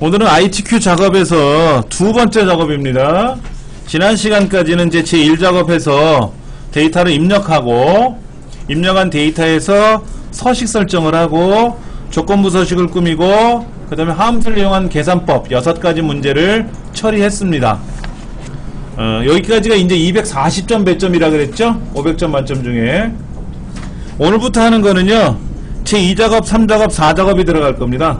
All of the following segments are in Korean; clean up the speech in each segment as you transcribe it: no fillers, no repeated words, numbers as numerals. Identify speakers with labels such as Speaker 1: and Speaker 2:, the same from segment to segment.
Speaker 1: 오늘은 ITQ 작업에서 두 번째 작업입니다. 지난 시간까지는 이제 제1작업에서 데이터를 입력하고, 입력한 데이터에서 서식 설정을 하고, 조건부 서식을 꾸미고, 그 다음에 함수를 이용한 계산법 6가지 문제를 처리했습니다. 여기까지가 이제 240점 배점이라 그랬죠? 500점 만점 중에. 오늘부터 하는 거는요, 제2작업, 3작업, 4작업이 들어갈 겁니다.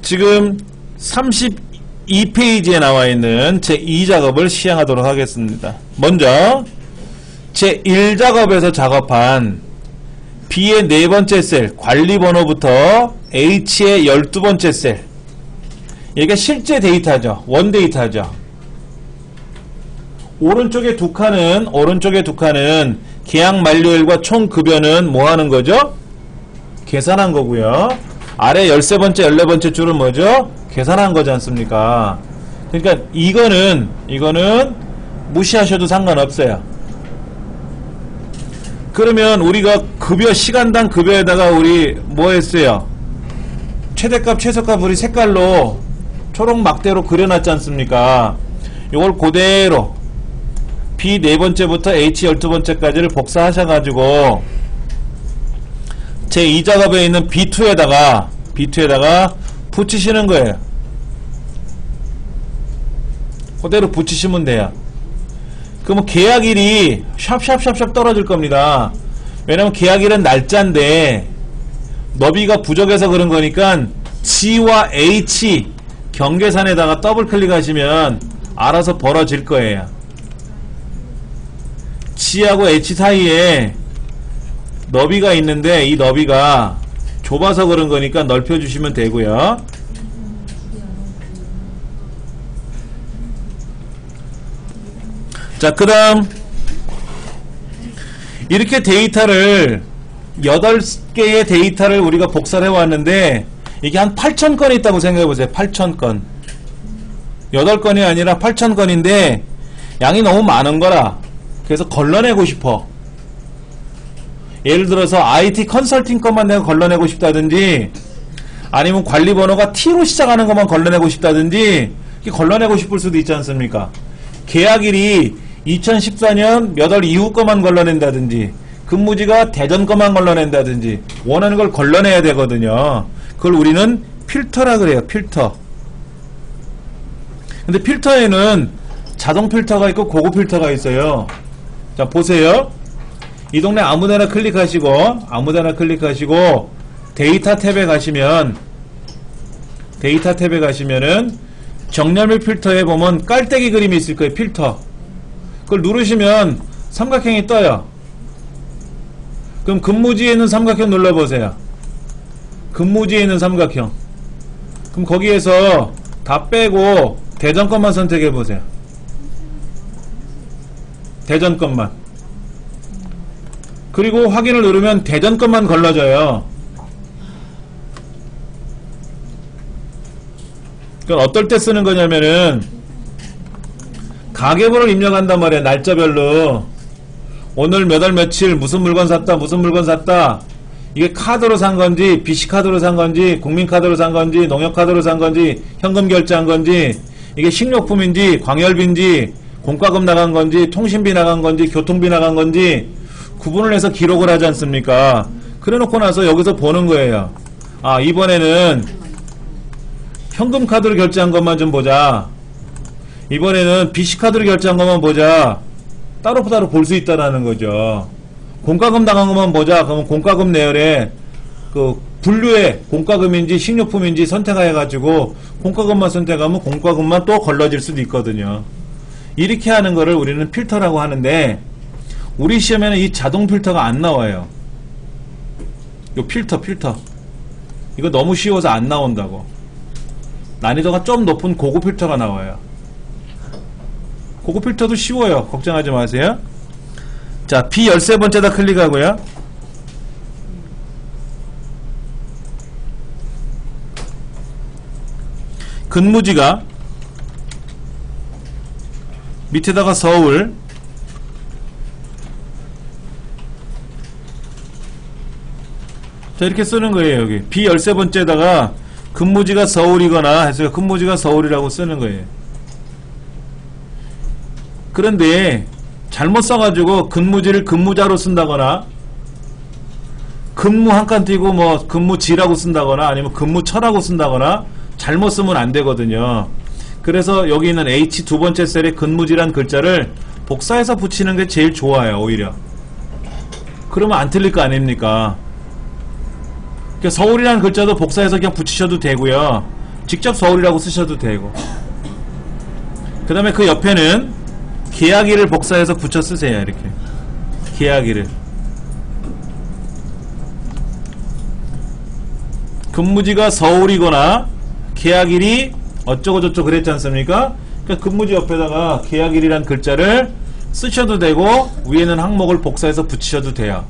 Speaker 1: 지금 32페이지에 나와 있는 제2작업을 시행하도록 하겠습니다. 먼저 제1작업에서 작업한 B의 4번째 셀 관리번호부터 H의 12번째 셀, 이게 실제 데이터죠. 원 데이터죠. 오른쪽에 두 칸은 계약 만료일과 총 급여는 뭐 하는 거죠? 계산한 거고요. 아래 13번째, 14번째 줄은 뭐죠? 계산한 거지 않습니까? 그러니까 이거는 무시하셔도 상관없어요. 그러면 우리가 급여, 시간당 급여에다가 우리 뭐 했어요? 최대값, 최소값 우리 색깔로 초록 막대로 그려놨지 않습니까? 이걸 그대로 B 4번째부터 H 12번째까지를 복사하셔가지고 제2작업에 있는 B2에다가 붙이시는 거예요. 그대로 붙이시면 돼요. 그러면 계약일이 샵샵샵샵 떨어질 겁니다. 왜냐면 계약일은 날짜인데 너비가 부족해서 그런 거니까 G와 H 경계선에다가 더블 클릭하시면 알아서 벌어질 거예요. G하고 H 사이에 너비가 있는데 이 너비가 좁아서 그런 거니까 넓혀주시면 되고요. 자, 그 다음 이렇게 데이터를 8개의 데이터를 우리가 복사를 해왔는데 이게 한 8,000건이 있다고 생각해보세요. 8,000건. 8건이 아니라 8,000건인데 양이 너무 많은 거라. 그래서 걸러내고 싶어. 예를 들어서 IT 컨설팅 것만 내가 걸러내고 싶다든지, 아니면 관리번호가 T로 시작하는 것만 걸러내고 싶다든지, 이렇게 걸러내고 싶을 수도 있지 않습니까? 계약일이 2014년 몇 월 이후 것만 걸러낸다든지, 근무지가 대전 것만 걸러낸다든지, 원하는 걸 걸러내야 되거든요. 그걸 우리는 필터라 그래요. 필터. 근데 필터에는 자동 필터가 있고 고급 필터가 있어요. 자, 보세요. 이 동네 아무데나 클릭하시고 데이터 탭에 가시면은 정렬물 필터에 보면 깔때기 그림이 있을 거예요. 필터. 그걸 누르시면 삼각형이 떠요. 그럼 근무지에 있는 삼각형 눌러보세요. 근무지에 있는 삼각형. 그럼 거기에서 다 빼고 대전 것만 선택해보세요. 대전 것만. 그리고 확인을 누르면 대전 것만 걸러져요. 그건 어떨 때 쓰는 거냐면은 가계부를 입력한단 말이야. 날짜별로 오늘 몇 월 며칠 무슨 물건 샀다 이게 카드로 산 건지 BC카드로 산 건지 국민카드로 산 건지 농협카드로 산 건지 현금 결제한 건지 이게 식료품인지 광열비인지 공과금 나간 건지 통신비 나간 건지 교통비 나간 건지 구분을 해서 기록을 하지 않습니까? 그래 놓고 나서 여기서 보는 거예요. 아, 이번에는 현금 카드로 결제한 것만 좀 보자. 이번에는 BC카드로 결제한 것만 보자. 따로따로 볼 수 있다라는 거죠. 공과금 나간 것만 보자. 그러면 공과금 내열에 그 분류에 공과금인지 식료품인지 선택해가지고 공과금만 선택하면 공과금만 또 걸러질 수도 있거든요. 이렇게 하는 거를 우리는 필터라고 하는데 우리 시험에는 이 자동 필터가 안 나와요. 요 필터. 이거 너무 쉬워서 안 나온다고. 난이도가 좀 높은 고급 필터가 나와요. 고급 필터도 쉬워요. 걱정하지 마세요. 자, B 13번째다 클릭하고요. 근무지가 밑에다가 서울, 자, 이렇게 쓰는 거예요. 여기 B 13번째에다가 근무지가 서울이거나 해서 근무지가 서울이라고 쓰는 거예요. 그런데 잘못 써가지고 근무지를 근무자로 쓴다거나 근무 한 칸 띄고 뭐 근무지라고 쓴다거나 아니면 근무처라고 쓴다거나 잘못 쓰면 안 되거든요. 그래서 여기 있는 H 두 번째 셀에 근무지란 글자를 복사해서 붙이는 게 제일 좋아요. 오히려 그러면 안 틀릴 거 아닙니까? 그러니까 서울이라는 글자도 복사해서 그냥 붙이셔도 되고요. 직접 서울이라고 쓰셔도 되고. 그 다음에 그 옆에는 계약일을 복사해서 붙여 쓰세요. 이렇게 계약일을. 근무지가 서울이거나 계약일이 어쩌고저쩌고 그랬지 않습니까? 그러니까 근무지 옆에다가 계약일이란 글자를 쓰셔도 되고 위에는 항목을 복사해서 붙이셔도 돼요.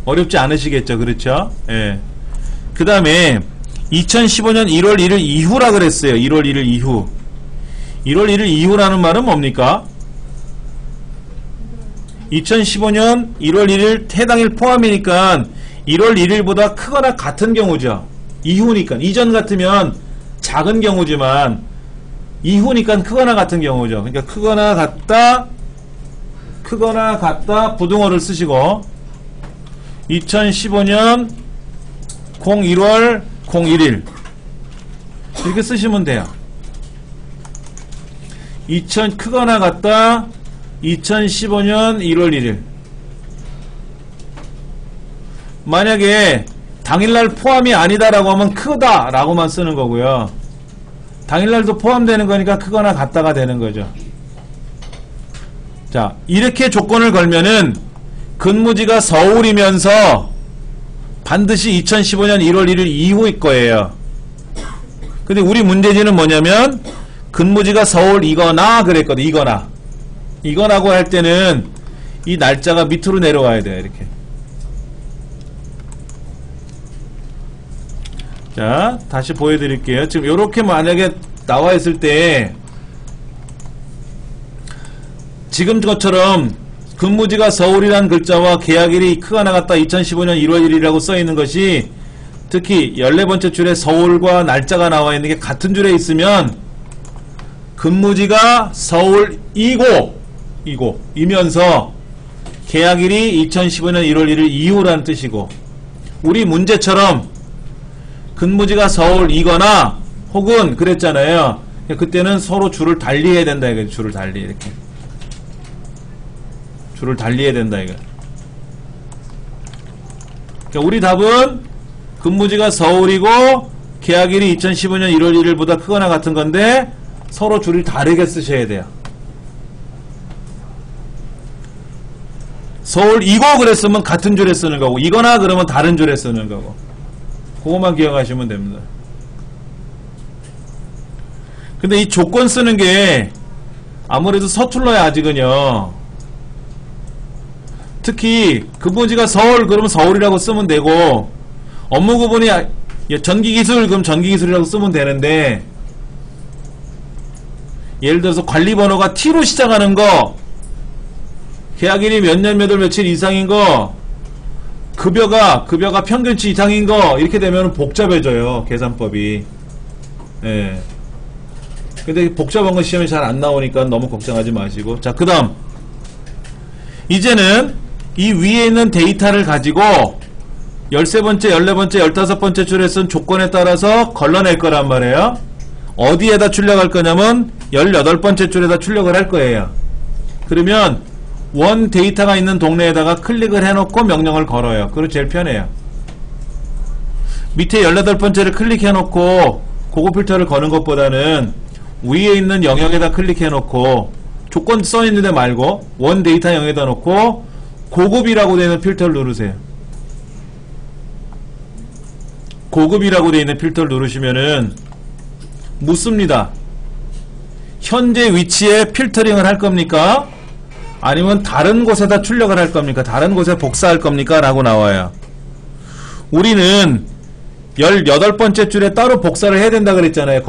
Speaker 1: 어렵지 않으시겠죠? 그렇죠? 예. 그 다음에 2015년 1월 1일 이후라 그랬어요. 1월 1일 이후. 1월 1일 이후라는 말은 뭡니까? 2015년 1월 1일 해당일 포함이니까 1월 1일보다 크거나 같은 경우죠. 이후니까. 이전 같으면 작은 경우지만 이후니까 크거나 같은 경우죠. 그러니까 크거나 같다 부등호를 쓰시고 2015년 01월 01일 이렇게 쓰시면 돼요. 크거나 같다 2015년 1월 1일. 만약에 당일날 포함이 아니다라고 하면 크다 라고만 쓰는 거고요. 당일날도 포함되는 거니까 크거나 같다가 되는 거죠. 자, 이렇게 조건을 걸면은 근무지가 서울이면서 반드시 2015년 1월 1일 이후일 거예요. 근데 우리 문제지는 뭐냐면 근무지가 서울이거나 그랬거든. 이거나고 할 때는 이 날짜가 밑으로 내려와야 돼요. 이렇게. 자, 다시 보여드릴게요. 지금 요렇게 만약에 나와 있을 때 지금 것처럼 근무지가 서울이라는 글자와 계약일이 크거나 같다 2015년 1월 1일이라고 써있는 것이 특히 14번째 줄에 서울과 날짜가 나와 있는 게 같은 줄에 있으면 근무지가 이면서 계약일이 2015년 1월 1일 이후라는 뜻이고 우리 문제처럼 근무지가 서울이거나 혹은 그랬잖아요. 그때는 서로 줄을 달리해야 된다 이거죠. 줄을 달리 이렇게. 줄을 달리해야 된다 이거. 그러니까 우리 답은 근무지가 서울이고 계약일이 2015년 1월 1일보다 크거나 같은 건데 서로 줄을 다르게 쓰셔야 돼요. 서울이고 그랬으면 같은 줄에 쓰는 거고 이거나 그러면 다른 줄에 쓰는 거고 그것만 기억하시면 됩니다. 근데 이 조건 쓰는 게 아무래도 서툴러요. 아직은요. 특히 근무지가 서울 그러면 서울이라고 쓰면 되고 업무 구분이 전기기술 그럼 전기기술이라고 쓰면 되는데 예를 들어서 관리번호가 T로 시작하는 거 계약일이 몇 년 몇 월 며칠 이상인 거 급여가 평균치 이상인 거 이렇게 되면 복잡해져요. 계산법이. 예. 근데 복잡한 거 시험에 잘 안 나오니까 너무 걱정하지 마시고. 자, 그 다음 이제는 이 위에 있는 데이터를 가지고 13번째, 14번째, 15번째 줄에 쓴 조건에 따라서 걸러낼 거란 말이에요. 어디에다 출력할 거냐면 18번째 줄에다 출력을 할 거예요. 그러면 원 데이터가 있는 동네에다가 클릭을 해놓고 명령을 걸어요. 그럼 제일 편해요. 밑에 18번째를 클릭해놓고 고급 필터를 거는 것보다는 위에 있는 영역에다 클릭해놓고 조건 써있는데 말고 원 데이터 영역에다 놓고 고급이라고 되어 있는 필터를 누르세요. 고급이라고 되어 있는 필터를 누르시면은 묻습니다. 현재 위치에 필터링을 할 겁니까? 아니면 다른 곳에다 출력을 할 겁니까? 다른 곳에 복사할 겁니까? 라고 나와요. 우리는 18번째 줄에 따로 복사를 해야 된다 그랬잖아요.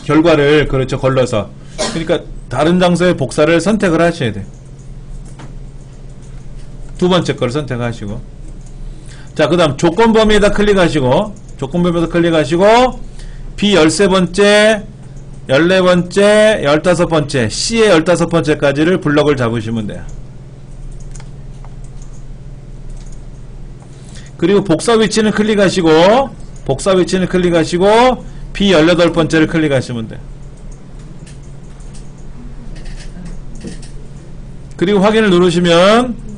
Speaker 1: 결과를 그렇죠. 걸러서. 그러니까 다른 장소에 복사를 선택을 하셔야 돼요. 두 번째 걸 선택하시고. 자, 자, 그 다음 조건 범위에다 클릭하시고, 조건 범위에다 클릭하시고, B 13번째, 14번째, 15번째, C의 15번째까지를 블럭을 잡으시면 돼요. 그리고 복사 위치는 클릭하시고, 복사 위치는 클릭하시고, B 18번째를 클릭하시면 돼요. 그리고 확인을 누르시면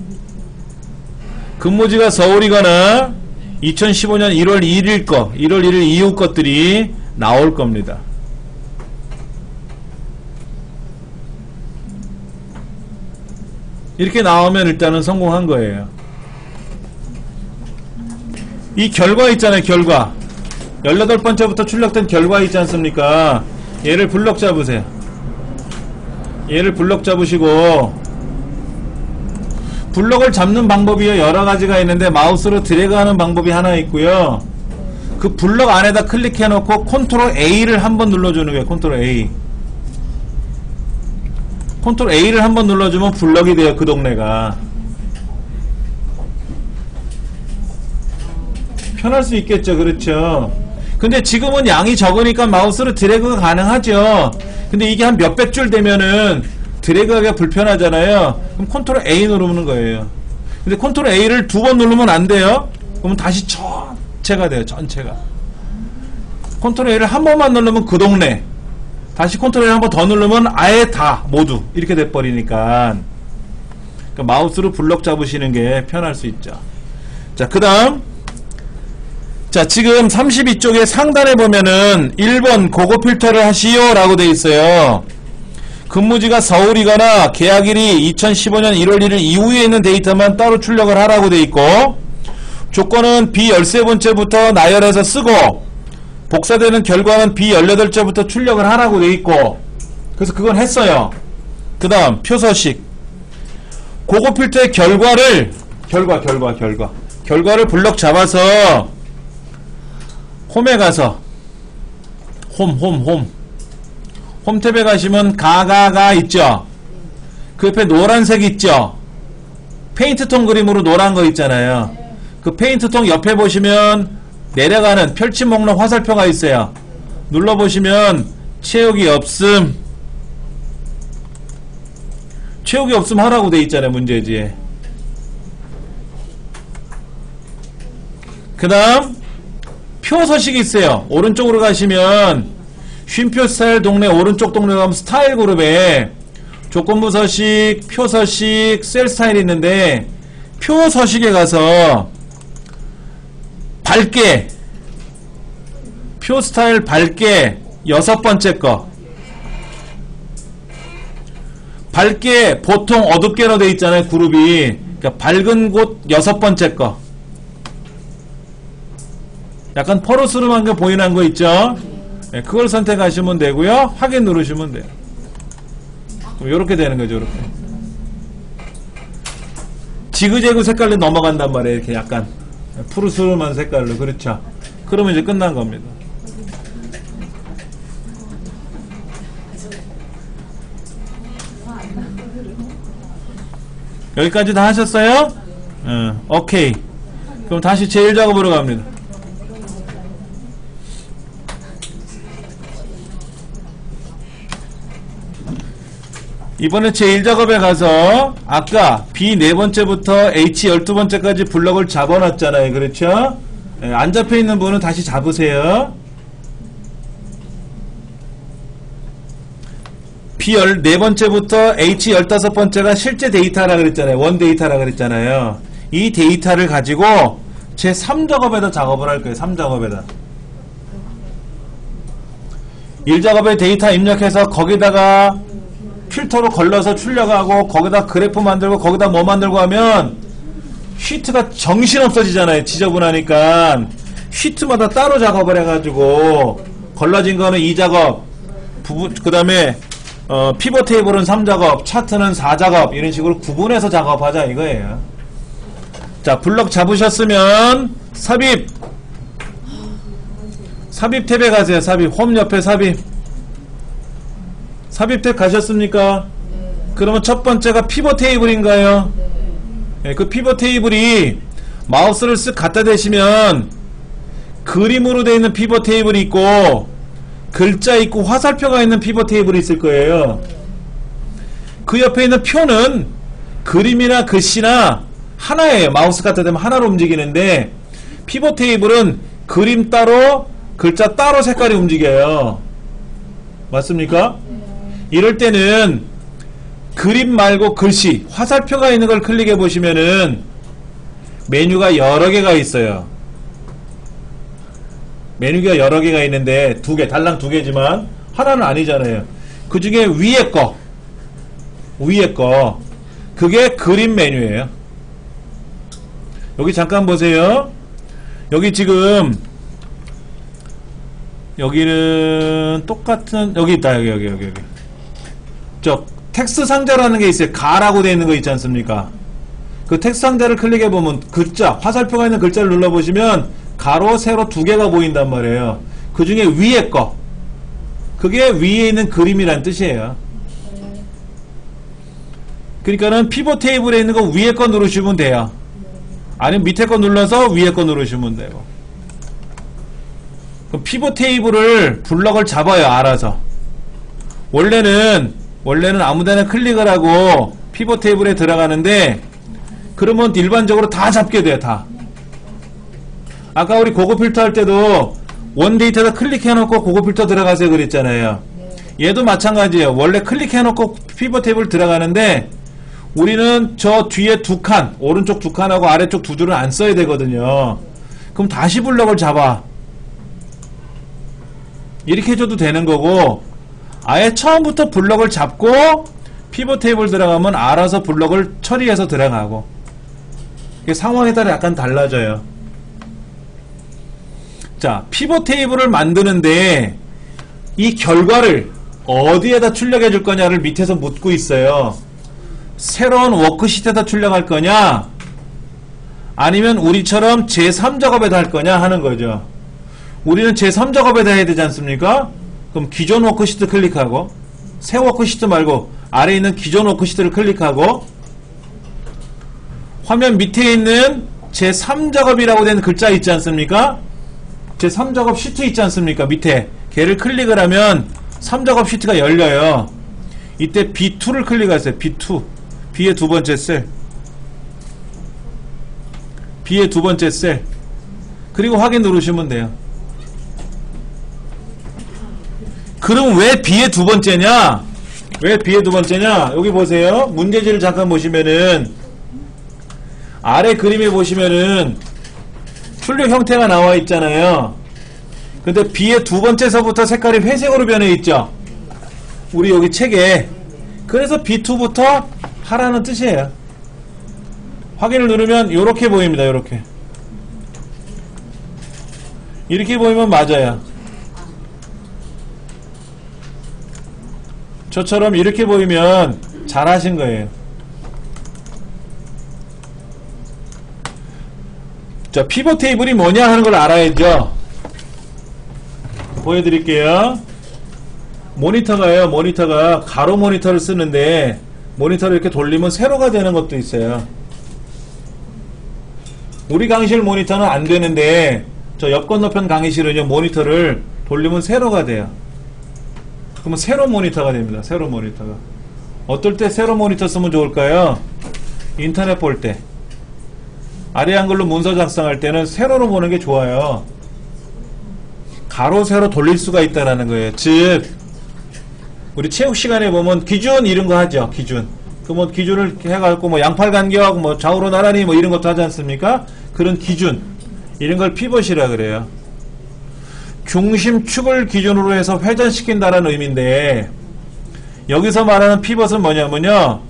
Speaker 1: 근무지가 서울이거나 2015년 1월 1일 거, 1월 1일 이후 것들이 나올 겁니다. 이렇게 나오면 일단은 성공한 거예요. 이 결과 있잖아요, 결과. 18번째부터 출력된 결과 있지 않습니까? 얘를 블럭 잡으세요. 얘를 블럭 잡으시고, 블럭을 잡는 방법이 여러가지가 있는데 마우스로 드래그하는 방법이 하나 있고요. 그 블럭 안에다 클릭해놓고 컨트롤 A를 한번 눌러주는 거예요. 컨트롤 A. 컨트롤 A를 한번 눌러주면 블럭이 돼요. 그 동네가. 편할 수 있겠죠. 그렇죠. 근데 지금은 양이 적으니까 마우스로 드래그가 가능하죠. 근데 이게 한 몇백 줄 되면은 드래그하기가 불편하잖아요. 그럼 컨트롤 A 누르는 거예요. 근데 컨트롤 A를 2번 누르면 안 돼요. 그러면 다시 전체가 돼요. 전체가. 컨트롤 A를 한 번만 누르면 그 동네. 다시 컨트롤 A 한 번 더 누르면 아예 다 모두 이렇게 돼버리니까. 그러니까 마우스로 블럭 잡으시는 게 편할 수 있죠. 자, 그 다음. 자, 지금 32쪽에 상단에 보면은 1번 고급 필터를 하시오 라고 돼 있어요. 근무지가 서울이거나 계약일이 2015년 1월 1일 이후에 있는 데이터만 따로 출력을 하라고 돼 있고, 조건은 B 13번째부터 나열해서 쓰고, 복사되는 결과는 B 18번째부터 출력을 하라고 돼 있고, 그래서 그건 했어요. 그 다음 표서식. 고급 필터의 결과를 블럭 잡아서 홈에 가서 홈 탭에 가시면 가가가 있죠. 그 옆에 노란색 있죠. 페인트통 그림으로 노란 거 있잖아요. 그 페인트통 옆에 보시면 내려가는 펼침 목록 화살표가 있어요. 눌러보시면 채우기 없음, 채우기 없음 하라고 돼 있잖아요. 문제지에. 그 다음 표 서식이 있어요. 오른쪽으로 가시면 쉼표 스타일 동네, 오른쪽 동네 가면 스타일 그룹에 조건부 서식, 표 서식, 셀 스타일이 있는데, 표 서식에 가서 밝게, 표 스타일 밝게 6번째 거, 밝게 보통 어둡게로 되어 있잖아요. 그룹이. 그러니까 밝은 곳 6번째 거. 약간 포르스름한 게 보이는 거 있죠? 네, 그걸 선택하시면 되고요. 확인 누르시면 돼요. 요렇게 되는 거죠. 요렇게 지그재그 색깔로 넘어간단 말이에요. 이렇게 약간 푸르스름한 색깔로. 그렇죠. 그러면 이제 끝난 겁니다. 여기까지 다 하셨어요? 오케이. 그럼 다시 제1작업으로 갑니다. 이번에 제1작업에 가서 아까 B 4번째부터 H 12번째까지 블럭을 잡아놨잖아요. 그렇죠? 안 잡혀있는 분은 다시 잡으세요. B 4번째부터 H 15번째가 실제 데이터라 그랬잖아요. 원 데이터라 그랬잖아요. 이 데이터를 가지고 제 3작업에다 작업을 할 거예요. 3작업에다. 1작업에 데이터 입력해서 거기다가 필터로 걸러서 출력하고 거기다 그래프 만들고 거기다 뭐 만들고 하면 시트가 정신없어지잖아요. 지저분하니까 시트마다 따로 작업을 해가지고 걸러진 거는 2작업, 그 다음에 피벗 테이블은 3작업, 차트는 4작업 이런 식으로 구분해서 작업하자 이거예요. 자, 블럭 잡으셨으면 삽입 탭에 가세요. 삽입, 홈 옆에 삽입 탭 가셨습니까? 그러면 첫 번째가 피벗 테이블인가요? 네, 그 피벗 테이블이 마우스를 쓱 갖다 대시면 그림으로 되어 있는 피벗 테이블이 있고 글자 있고 화살표가 있는 피벗 테이블이 있을 거예요. 그 옆에 있는 표는 그림이나 글씨나 하나예요. 마우스 갖다 대면 하나로 움직이는데 피벗 테이블은 그림 따로 글자 따로 색깔이 움직여요. 맞습니까? 이럴 때는 그림 말고 글씨, 화살표가 있는 걸 클릭해 보시면은 메뉴가 여러 개가 있어요. 메뉴가 여러 개가 있는데 두 개, 달랑 두 개지만 하나는 아니잖아요. 그 중에 위에 거, 그게 그림 메뉴예요. 여기 잠깐 보세요. 여기 지금 여기는 똑같은, 여기 있다. 여기 저 텍스트 상자라는 게 있어요. 가라고 되어 있는 거 있지 않습니까? 그 텍스트 상자를 클릭해 보면 글자, 화살표가 있는 글자를 눌러보시면 가로, 세로 두 개가 보인단 말이에요. 그 중에 위에 거, 그게 위에 있는 그림이란 뜻이에요. 그러니까는 피벗 테이블에 있는 거 위에 거 누르시면 돼요. 아니면 밑에 거 눌러서 위에 거 누르시면 되고. 그럼 피벗 테이블을 블럭을 잡아요. 알아서. 원래는 아무데나 클릭을 하고 피벗 테이블에 들어가는데 그러면 일반적으로 다 잡게 돼요. 다. 아까 우리 고급 필터 할 때도 원 데이터에다 클릭해놓고 고급 필터 들어가세요 그랬잖아요. 얘도 마찬가지예요. 원래 클릭해놓고 피벗 테이블 들어가는데 우리는 저 뒤에 두 칸, 오른쪽 두 칸하고 아래쪽 두 줄은 안 써야 되거든요. 그럼 다시 블럭을 잡아. 이렇게 해줘도 되는 거고, 아예 처음부터 블럭을 잡고 피벗 테이블 들어가면 알아서 블럭을 처리해서 들어가고. 이게 상황에 따라 약간 달라져요. 자, 피벗 테이블을 만드는데 이 결과를 어디에다 출력해 줄 거냐를 밑에서 묻고 있어요. 새로운 워크시트에다 출력할 거냐, 아니면 우리처럼 제3작업에다 할 거냐 하는 거죠. 우리는 제3작업에다 해야 되지 않습니까? 그럼 기존 워크시트 클릭하고, 새 워크시트 말고 아래에 있는 기존 워크시트를 클릭하고, 화면 밑에 있는 제3작업이라고 되는 글자 있지 않습니까? 제3작업 시트 있지 않습니까? 밑에 걔를 클릭을 하면 3작업 시트가 열려요. 이때 B2를 클릭하세요. B2, B의 두 번째 셀, B의 두 번째 셀, 그리고 확인 누르시면 돼요. 그럼 왜 B의 두 번째냐? 왜 B의 두 번째냐? 여기 보세요. 문제지를 잠깐 보시면은 아래 그림에 보시면은 출력 형태가 나와 있잖아요. 근데 B의 두 번째서부터 색깔이 회색으로 변해 있죠. 우리 여기 책에. 그래서 B2부터 하라는 뜻이에요. 확인을 누르면 이렇게 보입니다. 이렇게 보이면 맞아요. 저처럼 이렇게 보이면 잘하신 거예요. 자, 피벗 테이블이 뭐냐 하는 걸 알아야죠. 보여드릴게요. 모니터가요. 모니터가 가로 모니터를 쓰는데 모니터를 이렇게 돌리면 세로가 되는 것도 있어요. 우리 강의실 모니터는 안 되는데 저 옆 건너편 강의실은요, 모니터를 돌리면 세로가 돼요. 그러면 세로 모니터가 됩니다. 세로 모니터가. 어떨 때 세로 모니터 쓰면 좋을까요? 인터넷 볼 때. 아래 한글로 문서 작성할 때는 세로로 보는 게 좋아요. 가로 세로 돌릴 수가 있다라는 거예요. 즉 우리 체육 시간에 보면 기준 이런 거 하죠. 기준. 그 뭐 기준을 해갖고 뭐 양팔 간격, 뭐 좌우로 나란히 뭐 이런 것도 하지 않습니까? 그런 기준 이런 걸 피벗이라 그래요. 중심축을 기준으로 해서 회전시킨다라는 의미인데, 여기서 말하는 피벗은 뭐냐면요,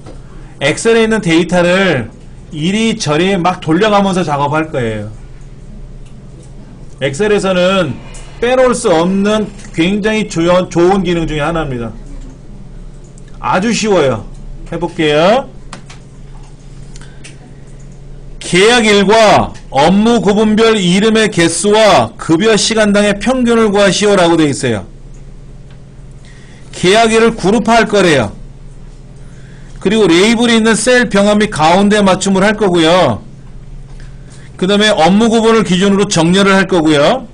Speaker 1: 엑셀에 있는 데이터를 이리저리 막 돌려가면서 작업할 거예요. 엑셀에서는 빼놓을 수 없는 굉장히 좋은 기능 중에 하나입니다. 아주 쉬워요. 해볼게요. 계약일과 업무 구분별 이름의 개수와 급여 시간당의 평균을 구하시오 라고 되어 있어요. 계약일을 그룹화할 거래요. 그리고 레이블이 있는 셀 병합 및 가운데 맞춤을 할 거고요. 그 다음에 업무 구분을 기준으로 정렬을 할 거고요.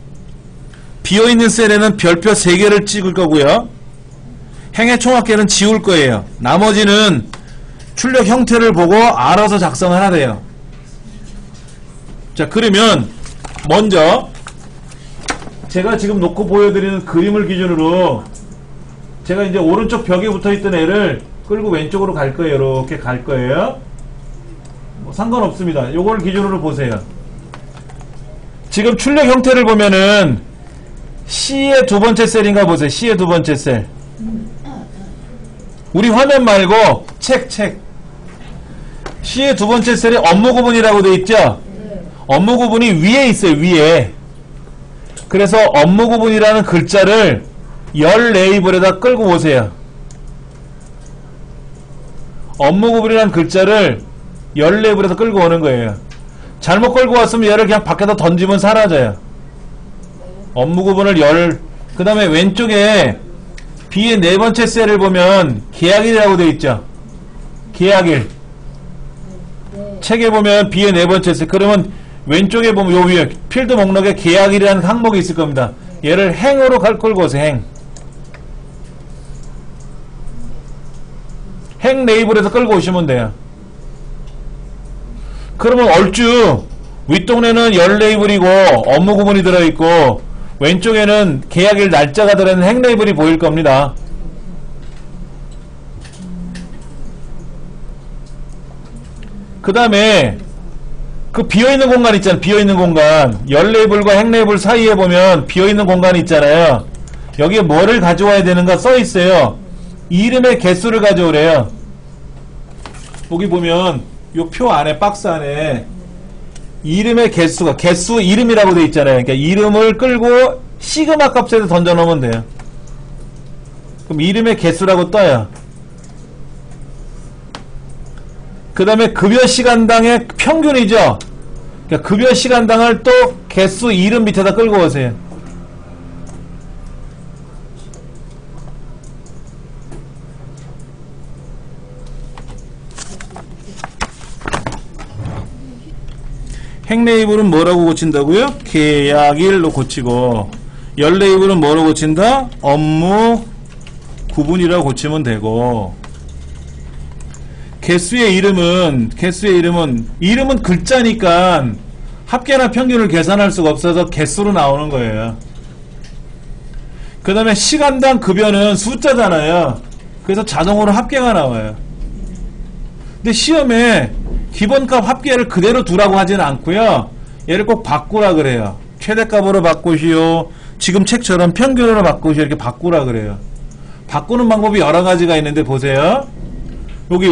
Speaker 1: 비어있는 셀에는 별표 3개를 찍을 거고요. 행의 총합계는 지울 거예요. 나머지는 출력 형태를 보고 알아서 작성을 하래요. 자, 그러면 먼저 제가 지금 놓고 보여드리는 그림을 기준으로 제가 이제 오른쪽 벽에 붙어있던 애를 끌고 왼쪽으로 갈 거예요. 이렇게 갈 거예요. 뭐 상관없습니다. 요걸 기준으로 보세요. 지금 출력 형태를 보면은 C의 두 번째 셀인가 보세요. C의 두 번째 셀. 우리 화면 말고 책. C의 두 번째 셀에 업무 구분이라고 되어 있죠? 업무 구분이 위에 있어요. 위에. 그래서 업무 구분이라는 글자를 열 레이블에다 끌고 오세요. 업무 구분이라는 글자를 열 레이블에다 끌고 오는 거예요. 잘못 끌고 왔으면 얘를 그냥 밖에다 던지면 사라져요. 업무 구분을 그 다음에 왼쪽에 B의 네 번째 셀을 보면 계약일이라고 되어 있죠. 계약일. 책에 보면 B의 네 번째 셀. 그러면 왼쪽에 보면 요 위에 필드 목록에 계약일이라는 항목이 있을 겁니다. 얘를 행으로 끌고 오세요. 행 레이블에서 끌고 오시면 돼요. 그러면 얼추 윗동네는 열 레이블이고 업무 구분이 들어있고 왼쪽에는 계약일 날짜가 들어있는 행 레이블이 보일 겁니다. 그 다음에 그 비어있는 공간 있잖아요. 비어있는 공간. 열 레이블과 행 레이블 사이에 보면 비어있는 공간이 있잖아요. 여기에 뭐를 가져와야 되는가 써있어요. 이름의 개수를 가져오래요. 여기 보면 요 표 안에 박스 안에 이름의 개수가 개수 이름이라고 되어 있잖아요. 그러니까 이름을 끌고 시그마 값에서 던져 놓으면 돼요. 그럼 이름의 개수라고 떠요. 그 다음에 급여 시간당의 평균이죠. 그러니까 급여 시간당을 또 개수 이름 밑에다 끌고 오세요. 행 레이블은 뭐라고 고친다고요? 계약일로 고치고 열 레이블은 뭐로 고친다? 업무 구분이라고 고치면 되고 개수의 이름은 글자니까 합계나 평균을 계산할 수가 없어서 개수로 나오는 거예요. 그 다음에 시간당 급여는 숫자잖아요. 그래서 자동으로 합계가 나와요. 근데 시험에 기본값 합계를 그대로 두라고 하지는 않고요. 얘를 꼭 바꾸라 그래요. 최대값으로 바꾸시오. 지금 책처럼 평균으로 바꾸시오. 이렇게 바꾸라 그래요. 바꾸는 방법이 여러 가지가 있는데 보세요. 여기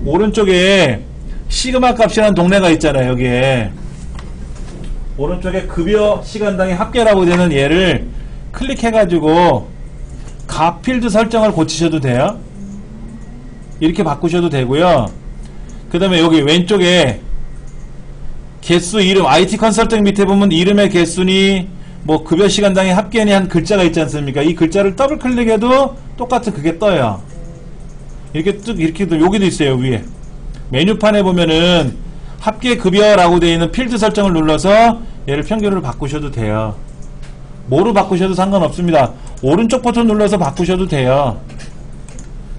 Speaker 1: 오른쪽에 시그마 값이라는 동네가 있잖아요. 여기에 오른쪽에 급여 시간당의 합계라고 되는 얘를 클릭해가지고 값 필드 설정을 고치셔도 돼요. 이렇게 바꾸셔도 되고요. 그 다음에 여기 왼쪽에 개수 이름 IT 컨설팅 밑에 보면 이름의 개수니 뭐 급여 시간당의 합계니 한 글자가 있지 않습니까? 이 글자를 더블 클릭해도 똑같은 그게 떠요. 이렇게 여기도 있어요. 위에 메뉴판에 보면은 합계 급여라고 되어 있는 필드 설정을 눌러서 얘를 평균으로 바꾸셔도 돼요. 뭐로 바꾸셔도 상관없습니다. 오른쪽 버튼 눌러서 바꾸셔도 돼요.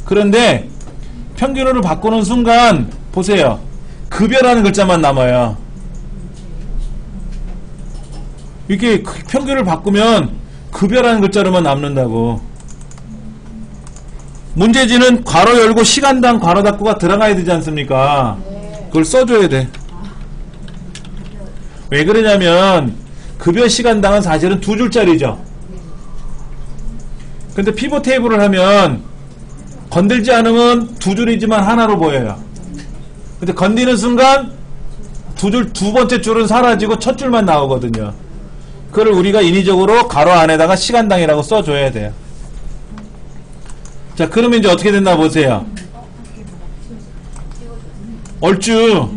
Speaker 1: 그런데 평균으로 바꾸는 순간 보세요. 급여라는 글자만 남아요. 이렇게 평균을 바꾸면 급여라는 글자로만 남는다고. 문제지는 괄호 열고 시간당 괄호 닫고가 들어가야 되지 않습니까? 그걸 써줘야 돼. 왜 그러냐면 급여 시간당은 사실은 두 줄짜리죠. 근데 피벗 테이블을 하면 건들지 않으면 두 줄이지만 하나로 보여요. 근데 건드리는 순간 두 번째 줄은 사라지고 첫 줄만 나오거든요. 그걸 우리가 인위적으로 괄호 안에다가 시간당이라고 써줘야 돼요. 자, 그러면 이제 어떻게 됐나 보세요. 얼추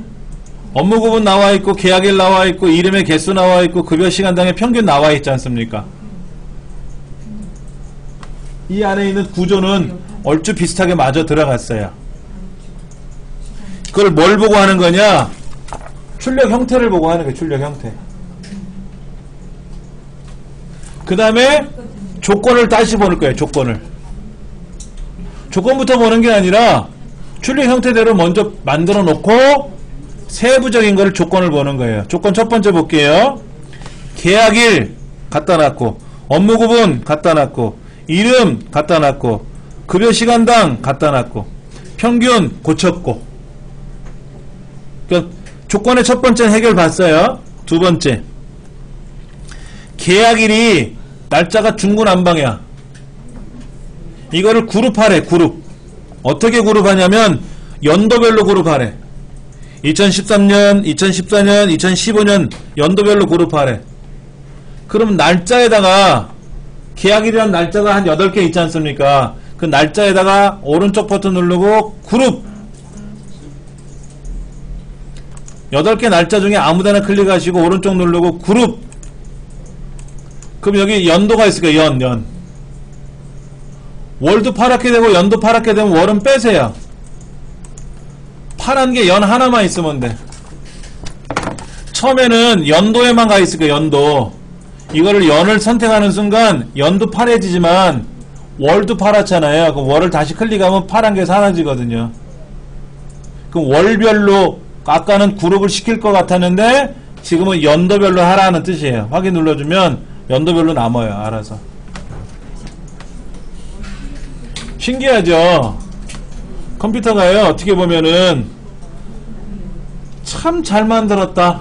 Speaker 1: 업무 구분 나와 있고 계약일 나와 있고 이름의 개수 나와 있고 급여 시간당의 평균 나와 있지 않습니까? 이 안에 있는 구조는 얼추 비슷하게 마저 들어갔어요. 그걸 뭘 보고 하는 거냐? 출력 형태를 보고 하는 거예요. 출력 형태. 그 다음에 조건을 다시 보는 거예요. 조건을. 조건부터 보는 게 아니라 출력 형태대로 먼저 만들어 놓고 세부적인 거를 조건을 보는 거예요. 조건 첫 번째 볼게요. 계약일 갖다 놨고, 업무 구분 갖다 놨고, 이름 갖다 놨고, 급여 시간당 갖다 놨고, 평균 고쳤고. 그러니까 조건의 첫 번째 해결 봤어요. 두 번째, 계약일이 날짜가 중구난방이야. 이거를 그룹하래. 그룹. 어떻게 그룹하냐면 연도별로 그룹하래. 2013년, 2014년, 2015년 연도별로 그룹하래. 그럼 날짜에다가 계약일이라는 날짜가 한 8개 있지 않습니까? 그 날짜에다가 오른쪽 버튼 누르고 그룹. 8개 날짜 중에 아무데나 클릭하시고 오른쪽 누르고 그룹. 그럼 여기 연도가 있을 거예요. 연. 월도 파랗게 되고 연도 파랗게 되면 월은 빼세요. 파란 게 연 하나만 있으면 돼. 처음에는 연도에만 가 있을 거예요. 연도. 이거를 연을 선택하는 순간 연도 파래지지만 월도 파랗잖아요. 그럼 월을 다시 클릭하면 파란 게 사라지거든요. 그럼 월별로 아까는 그룹을 시킬 것 같았는데 지금은 연도별로 하라는 뜻이에요. 확인 눌러주면 연도별로 남아요. 알아서. 신기하죠? 컴퓨터가요, 어떻게 보면은 참 잘 만들었다.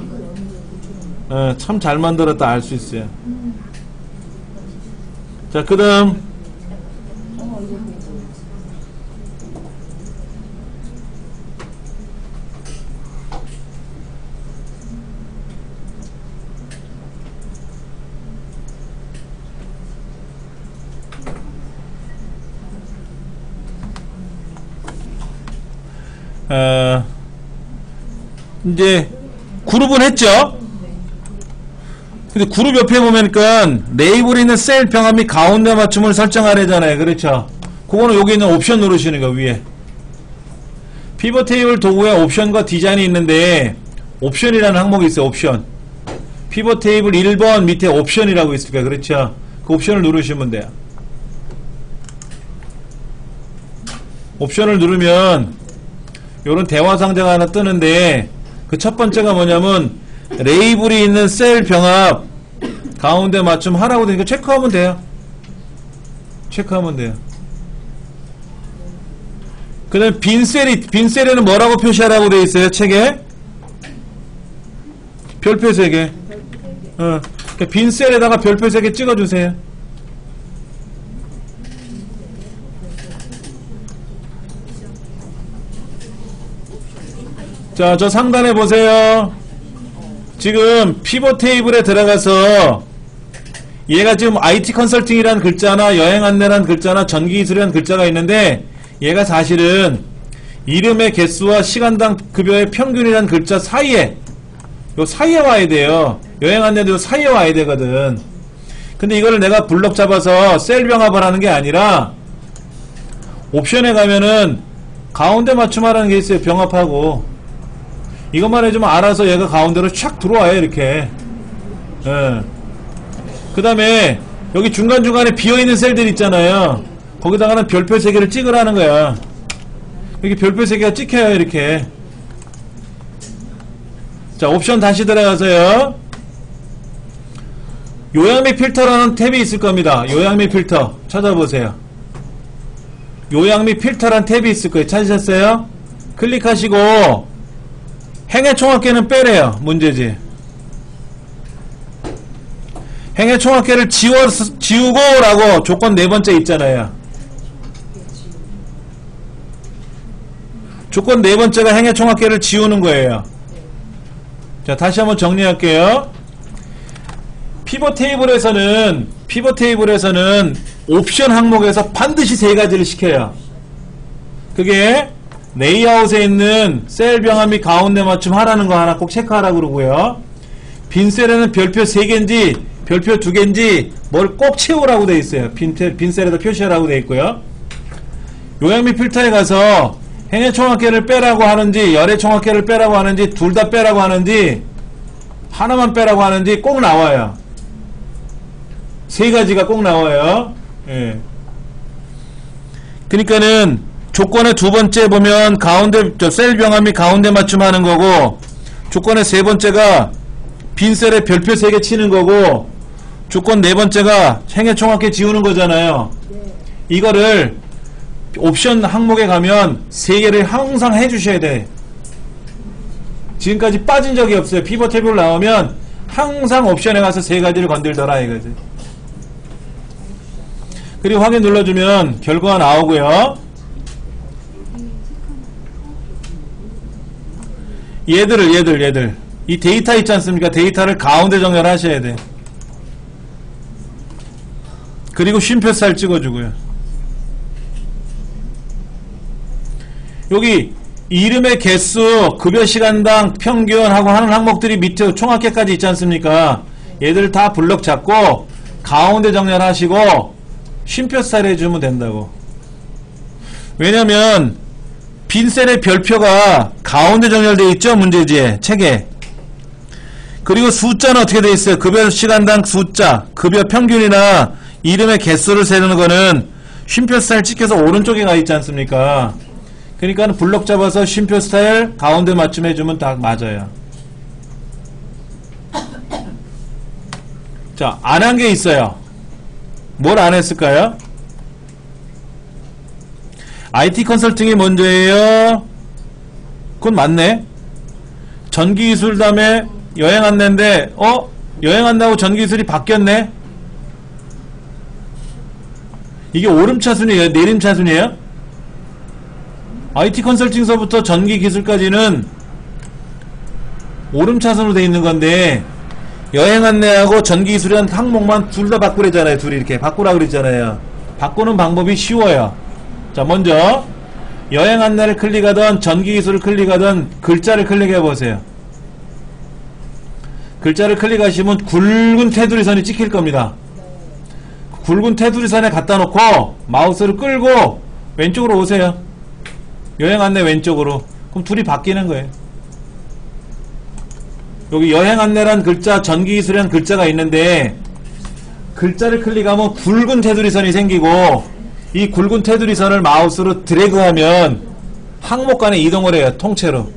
Speaker 1: 참 잘 만들었다 알 수 있어요. 자, 그 다음 이제 그룹은 했죠. 근데 그룹 옆에 보면니까 레이블에 있는 셀 병합 및 가운데 맞춤을 설정하래잖아요. 그렇죠. 그거는 여기 있는 옵션 누르시는 거. 위에 피벗 테이블 도구에 옵션과 디자인이 있는데 옵션이라는 항목이 있어요. 옵션. 피벗 테이블 1번 밑에 옵션이라고 있으니까 그렇죠. 그 옵션을 누르시면 돼요. 옵션을 누르면 요런 대화 상자가 하나 뜨는데 그 첫 번째가 뭐냐면 레이블이 있는 셀 병합 가운데 맞춤 하라고 되니까 체크하면 돼요. 체크하면 돼요. 그 다음에 빈 셀에는 뭐라고 표시하라고 되어 있어요? 책에? 별표 3개. 빈 셀에다가 별표 3개 찍어주세요. 자, 저 상단에 보세요. 지금 피벗 테이블에 들어가서 얘가 지금 IT 컨설팅이라는 글자나 여행 안내라는 글자나 전기 기술이라는 글자가 있는데 얘가 사실은 이름의 개수와 시간당 급여의 평균이라는 글자 사이에 요 사이에 와야 돼요. 여행 안내도 요 사이에 와야 되거든. 근데 이거를 내가 블럭 잡아서 셀 병합을 하는 게 아니라 옵션에 가면은 가운데 맞춤하라는 게 있어요. 병합하고 이것만 해주면 알아서 얘가 가운데로 촥 들어와요. 이렇게. 그 다음에 여기 중간중간에 비어있는 셀들 있잖아요. 거기다가는 별표 3개를 찍으라는 거야. 이렇게 별표 3개가 찍혀요. 이렇게. 자, 옵션 다시 들어가서요. 요약 및 필터라는 탭이 있을 겁니다. 요약 및 필터 찾아보세요. 요약 및 필터라는 탭이 있을 거예요. 찾으셨어요? 클릭하시고 행의 총합계는 빼래요. 문제지. 행의 총합계를 지우고 라고 조건 4번째 있잖아요. 조건 4번째가 행의 총합계를 지우는 거예요. 자, 다시 한번 정리할게요. 피벗 테이블에서는 옵션 항목에서 반드시 3가지를 시켜요. 그게 레이아웃에 있는 셀 병합 및 가운데 맞춤 하라는 거 하나 꼭 체크하라고 그러고요. 빈 셀에는 별표 3개인지 별표 2개인지 뭘 꼭 채우라고 되어 있어요. 빈 셀에다 표시하라고 되어 있고요. 요약 및 필터에 가서 행의 총합계를 빼라고 하는지 열의 총합계를 빼라고 하는지 둘 다 빼라고 하는지 하나만 빼라고 하는지 꼭 나와요. 세 가지가 꼭 나와요. 예. 그러니까는 조건의 두 번째 보면 가운데 셀 병합 및 가운데 맞춤 하는 거고, 조건의 세 번째가 빈 셀에 별표 3개 치는 거고, 조건 네 번째가 행의 총합계 지우는 거잖아요. 이거를 옵션 항목에 가면 3개를 항상 해주셔야 돼. 지금까지 빠진 적이 없어요. 피벗 테이블 나오면 항상 옵션에 가서 3가지를 건들더라 이거지. 그리고 확인 눌러주면 결과가 나오고요. 얘들 이 데이터 있지 않습니까? 데이터를 가운데 정렬하셔야 돼. 그리고 쉼표 살 찍어주고요. 여기 이름의 개수, 급여 시간당 평균하고 하는 항목들이 밑에 총합계까지 있지 않습니까? 얘들 다 블럭 잡고 가운데 정렬하시고 쉼표 살 해주면 된다고. 왜냐면 빈 셀의 별표가 가운데 정렬되어 있죠, 문제지에, 책에. 그리고 숫자는 어떻게 되어 있어요? 급여 시간당 숫자, 급여 평균이나 이름의 개수를 세는 거는 쉼표 스타일 찍혀서 오른쪽에 가 있지 않습니까? 그러니까 블럭 잡아서 쉼표 스타일 가운데 맞춤해주면 딱 맞아요. 자, 안 한 게 있어요. 뭘 안 했을까요? IT 컨설팅이 먼저예요. 그건 맞네. 전기기술 다음에 여행 안내인데 여행 안내하고 전기기술이 바뀌었네. 이게 오름차순이에요? 내림차순이에요? IT 컨설팅서부터 전기기술까지는 오름차순으로 돼 있는 건데 여행 안내하고 전기기술이라는 항목만 둘 다 바꾸래잖아요. 둘이 이렇게 바꾸라 그랬잖아요. 바꾸는 방법이 쉬워요. 자, 먼저 여행 안내를 클릭하던 전기기술을 클릭하던 글자를 클릭해 보세요. 글자를 클릭하시면 굵은 테두리 선이 찍힐 겁니다. 굵은 테두리 선에 갖다 놓고 마우스를 끌고 왼쪽으로 오세요. 여행 안내 왼쪽으로. 그럼 둘이 바뀌는 거예요. 여기 여행 안내란 글자, 전기기술이라는 글자가 있는데 글자를 클릭하면 굵은 테두리 선이 생기고 이 굵은 테두리 선을 마우스로 드래그하면 항목 간에 이동을 해요. 통째로.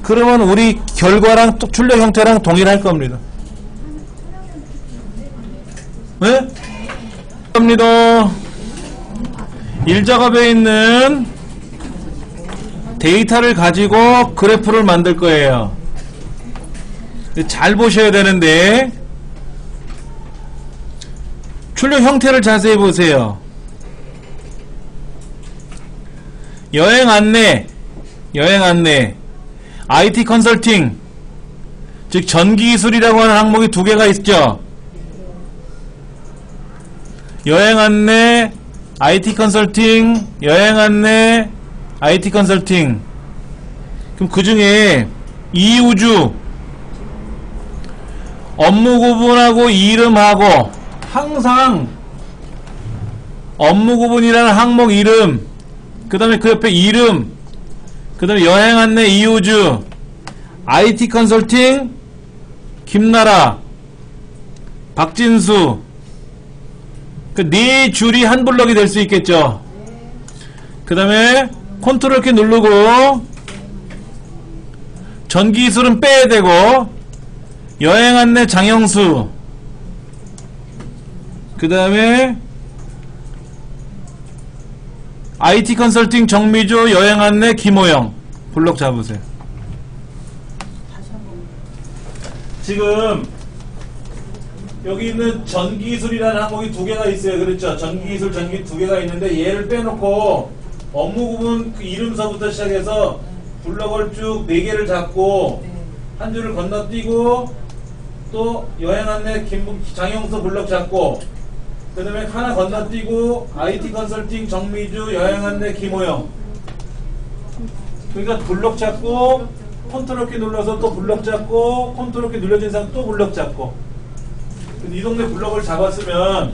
Speaker 1: 그러면 우리 결과랑 출력 형태랑 동일할 겁니다. 네? 겁니다. 일작업에 있는 데이터를 가지고 그래프를 만들 거예요. 잘 보셔야 되는데 출력 형태를 자세히 보세요. 여행 안내, IT 컨설팅, 즉 전기기술이라고 하는 항목이 2개가 있죠. 여행 안내, IT 컨설팅, 여행 안내, IT 컨설팅. 그럼 그 중에 이우주, 업무 구분하고 이름하고 항상 업무 구분이라는 항목 이름, 그 다음에 그 옆에 이름, 그 다음에 여행 안내 이우주, IT 컨설팅 김나라, 박진수, 그 네 줄이 한 블럭이 될 수 있겠죠. 그 다음에 컨트롤 키 누르고 전기기술은 빼야 되고 여행 안내 장영수, 그 다음에 IT 컨설팅 정미주, 여행 안내 김호영 블록 잡으세요. 지금 여기 있는 전기기술이라는 항목이 2개가 있어요. 그렇죠? 전기기술, 전기 2개가 있는데 얘를 빼놓고 업무 구분 그 이름서부터 시작해서 블럭을 쭉 4개를 잡고 한 줄을 건너뛰고 또 여행 안내 장영수 블럭 잡고 그 다음에 하나 건너뛰고 IT 컨설팅 정미주, 여행 안내 김호영. 그러니까 블럭 잡고 컨트롤 키 눌러서 또 블럭 잡고 컨트롤 키 눌러진 이상 또 블럭 잡고 이 동네 블럭을 잡았으면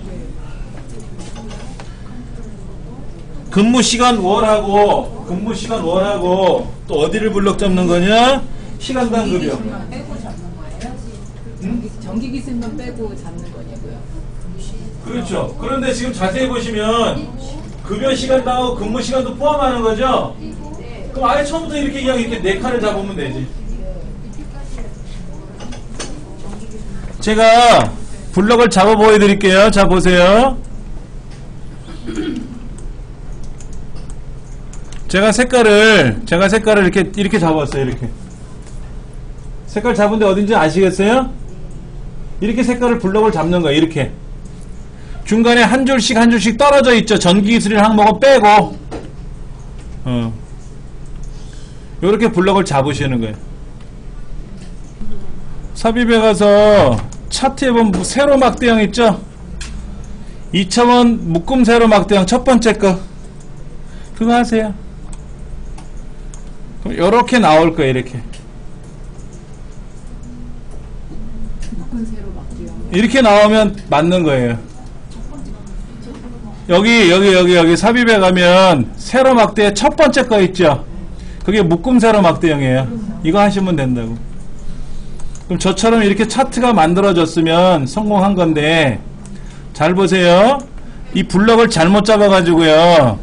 Speaker 1: 근무 시간 월하고 또 어디를 블럭 잡는 거냐? 시간당 급여.
Speaker 2: 빼고 잡는 거예요? 전기 기술만 빼고 잡는 거냐고요?
Speaker 1: 그렇죠. 그런데 지금 자세히 보시면 급여 시간당하고 근무 시간도 포함하는 거죠? 그럼 아예 처음부터 이렇게 그냥 이렇게 네 칸을 잡으면 되지. 제가 블럭을 잡아 보여드릴게요. 자, 보세요. 제가 색깔을 이렇게 잡았어요. 이렇게. 색깔 잡은데 어딘지 아시겠어요? 이렇게 색깔을 블럭을 잡는 거예요. 이렇게. 중간에 한 줄씩 떨어져 있죠. 전기기술이라는 항목은 빼고. 요렇게 블럭을 잡으시는 거예요. 삽입에 가서 차트에 보면 세로 막대형 있죠? 2차원 묶음 세로 막대형 첫 번째 거. 그거 하세요. 그럼 요렇게 나올 거예요. 이렇게. 이렇게 나오면 맞는 거예요. 여기 삽입에 가면 세로 막대 첫 번째 거 있죠? 그게 묶음 세로 막대형이에요. 이거 하시면 된다고. 그럼 저처럼 이렇게 차트가 만들어졌으면 성공한 건데, 잘 보세요. 이 블럭을 잘못 잡아가지고요.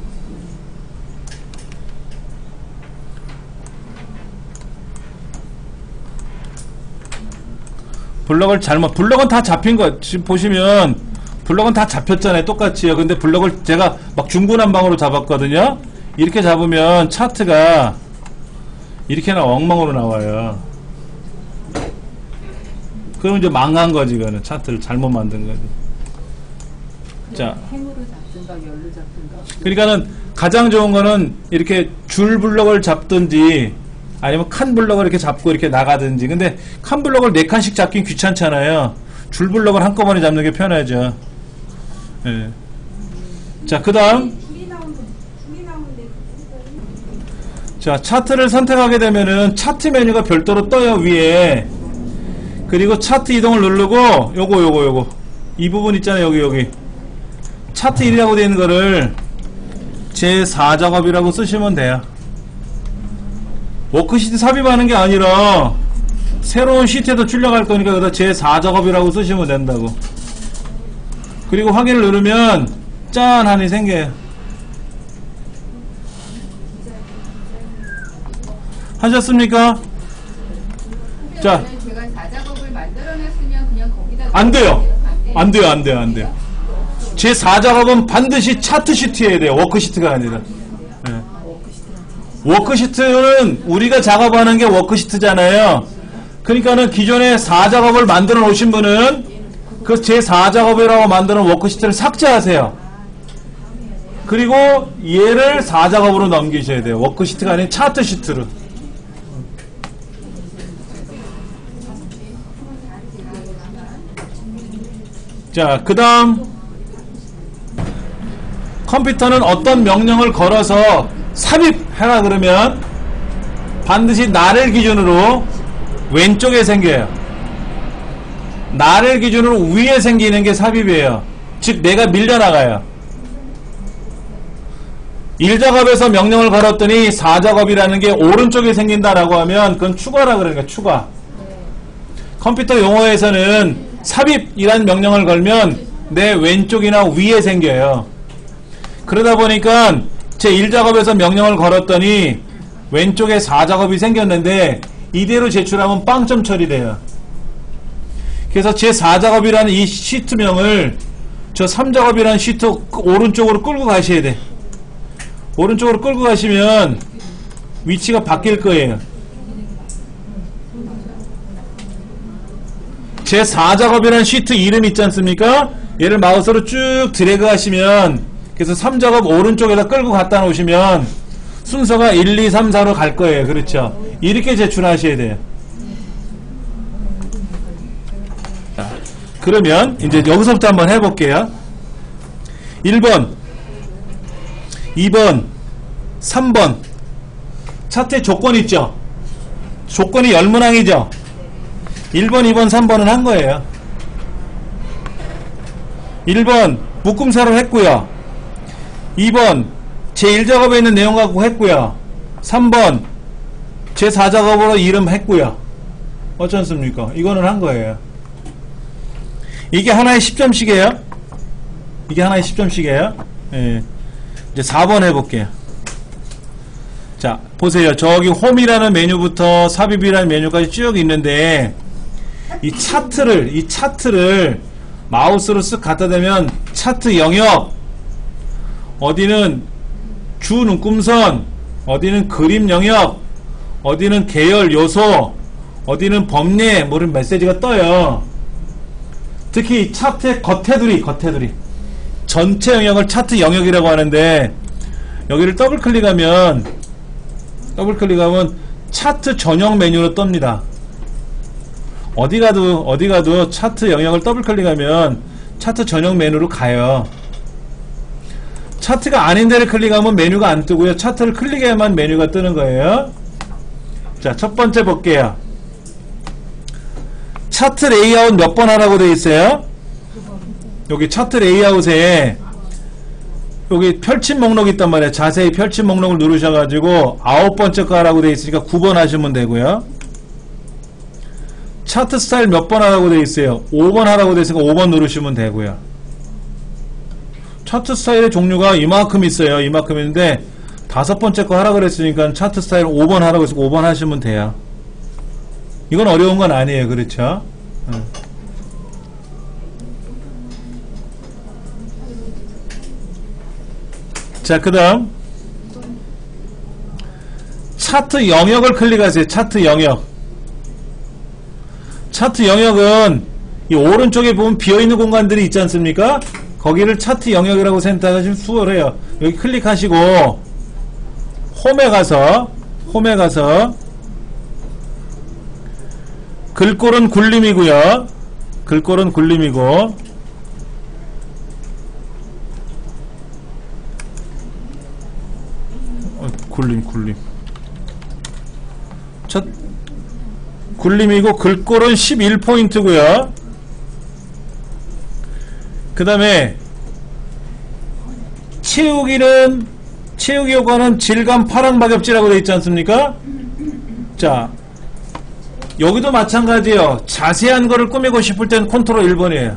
Speaker 1: 블럭은 다 잡힌 거, 지금 보시면, 블럭은 다 잡혔잖아요. 똑같이요. 근데 블럭을 제가 막 중구난방으로 잡았거든요. 이렇게 잡으면 차트가 이렇게나 엉망으로 나와요. 그럼 이제 망한 거지. 이거는 차트를 잘못 만든 거지. 자,
Speaker 2: 행으로 잡든가 열로 잡든가.
Speaker 1: 그러니까는 가장 좋은 거는 이렇게 줄 블럭을 잡든지 아니면 칸 블럭을 이렇게 잡고 이렇게 나가든지. 근데 칸 블럭을 4칸씩 잡긴 귀찮잖아요. 줄 블럭을 한꺼번에 잡는 게 편하죠. 예. 자, 그 다음. 자, 차트를 선택하게 되면은 차트 메뉴가 별도로 떠요, 위에. 그리고 차트 이동을 누르고, 요거. 이 부분 있잖아요, 여기. 차트 1이라고 되어 있는 거를 제4작업이라고 쓰시면 돼요. 워크시트 삽입하는 게 아니라 새로운 시트에도 출력할 거니까 그다 제4작업이라고 쓰시면 된다고. 그리고 확인을 누르면 짠! 하니 생겨요. 하셨습니까? 자,
Speaker 2: 제가 4작업을 만들어놨으면 그냥 거기다
Speaker 1: 안 돼요. 안 돼요. 제4작업은 반드시 차트 시트여야 돼요. 워크시트가 아니라. 네. 워크시트는 우리가 작업하는 게 워크시트잖아요. 그러니까는 기존에 4작업을 만들어 놓으신 분은 그 제4작업이라고 만드는 워크시트를 삭제하세요. 그리고 얘를 4작업으로 넘기셔야 돼요. 워크시트가 아닌 차트 시트로. 자, 그 다음 컴퓨터는 어떤 명령을 걸어서 삽입해라 그러면 반드시 나를 기준으로 왼쪽에 생겨요. 나를 기준으로 위에 생기는 게 삽입이에요. 즉 내가 밀려나가요. 1작업에서 명령을 걸었더니 4작업이라는 게 오른쪽에 생긴다라고 하면 그건 추가라 그러니까 추가. 컴퓨터 용어에서는 삽입이라는 명령을 걸면 내 왼쪽이나 위에 생겨요. 그러다 보니까 제 1작업에서 명령을 걸었더니 왼쪽에 4작업이 생겼는데 이대로 제출하면 빵점 처리돼요. 그래서 제 4작업이라는 이 시트명을 저 3작업이라는 시트 오른쪽으로 끌고 가셔야 돼. 오른쪽으로 끌고 가시면 위치가 바뀔 거예요. 제 4작업이라는 시트 이름 있지 않습니까? 얘를 마우스로 쭉 드래그 하시면 그래서 3작업 오른쪽에다 끌고 갖다 놓으시면 순서가 1, 2, 3, 4로 갈 거예요. 그렇죠? 이렇게 제출하셔야 돼요. 자, 그러면 이제 여기서부터 한번 해볼게요. 1번 2번 3번 차트에 조건 있죠? 조건이 열문항이죠? 1번 2번 3번은 한 거예요. 1번 묶음사를 했고요. 2번 제1작업에 있는 내용 갖고 했고요. 3번 제4작업으로 이름 했고요. 어쩌습니까? 이거는 한 거예요. 이게 하나의 10점씩이에요. 이게 하나의 10점씩이에요. 예. 이제 4번 해볼게요. 자, 보세요. 저기 홈이라는 메뉴부터 삽입이라는 메뉴까지 쭉 있는데, 이 차트를 마우스로 쓱 갖다 대면 차트 영역, 어디는 주 눈금선, 어디는 그림 영역, 어디는 계열 요소, 어디는 범례, 뭐 이런 메시지가 떠요. 특히 차트의 겉테두리. 전체 영역을 차트 영역이라고 하는데, 여기를 더블 클릭하면 차트 전용 메뉴로 뜹니다. 어디 가도 차트 영역을 더블 클릭하면 차트 전용 메뉴로 가요. 차트가 아닌 데를 클릭하면 메뉴가 안 뜨고요. 차트를 클릭해야만 메뉴가 뜨는 거예요. 자, 첫 번째 볼게요. 차트 레이아웃 몇 번 하라고 되어 있어요? 여기 차트 레이아웃에 여기 펼친 목록이 있단 말이에요. 자세히 펼친 목록을 누르셔가지고 9번째 거 하라고 되어 있으니까 9번 하시면 되고요. 차트 스타일 몇 번 하라고 되어 있어요? 5번 하라고 되어 있으니까 5번 누르시면 되고요. 차트 스타일의 종류가 이만큼 있어요. 이만큼 있는데 5번째 거 하라고 그랬으니까 차트 스타일 5번 하라고 해서 5번 하시면 돼요. 이건 어려운 건 아니에요. 그렇죠? 자, 그 다음 차트 영역을 클릭하세요. 차트 영역은 이 오른쪽에 보면 비어있는 공간들이 있지 않습니까? 거기를 차트 영역이라고 생각하시면 수월해요. 여기 클릭하시고 홈에 가서 글꼴은 굴림이고요. 글꼴은 굴림이고 굴림 첫 굴림이고 글꼴은 11포인트고요. 그 다음에 채우기 효과는 질감 파랑 박엽지라고 되어 있지 않습니까? 자, 여기도 마찬가지예요. 자세한 거를 꾸미고 싶을 땐 컨트롤 1번이에요.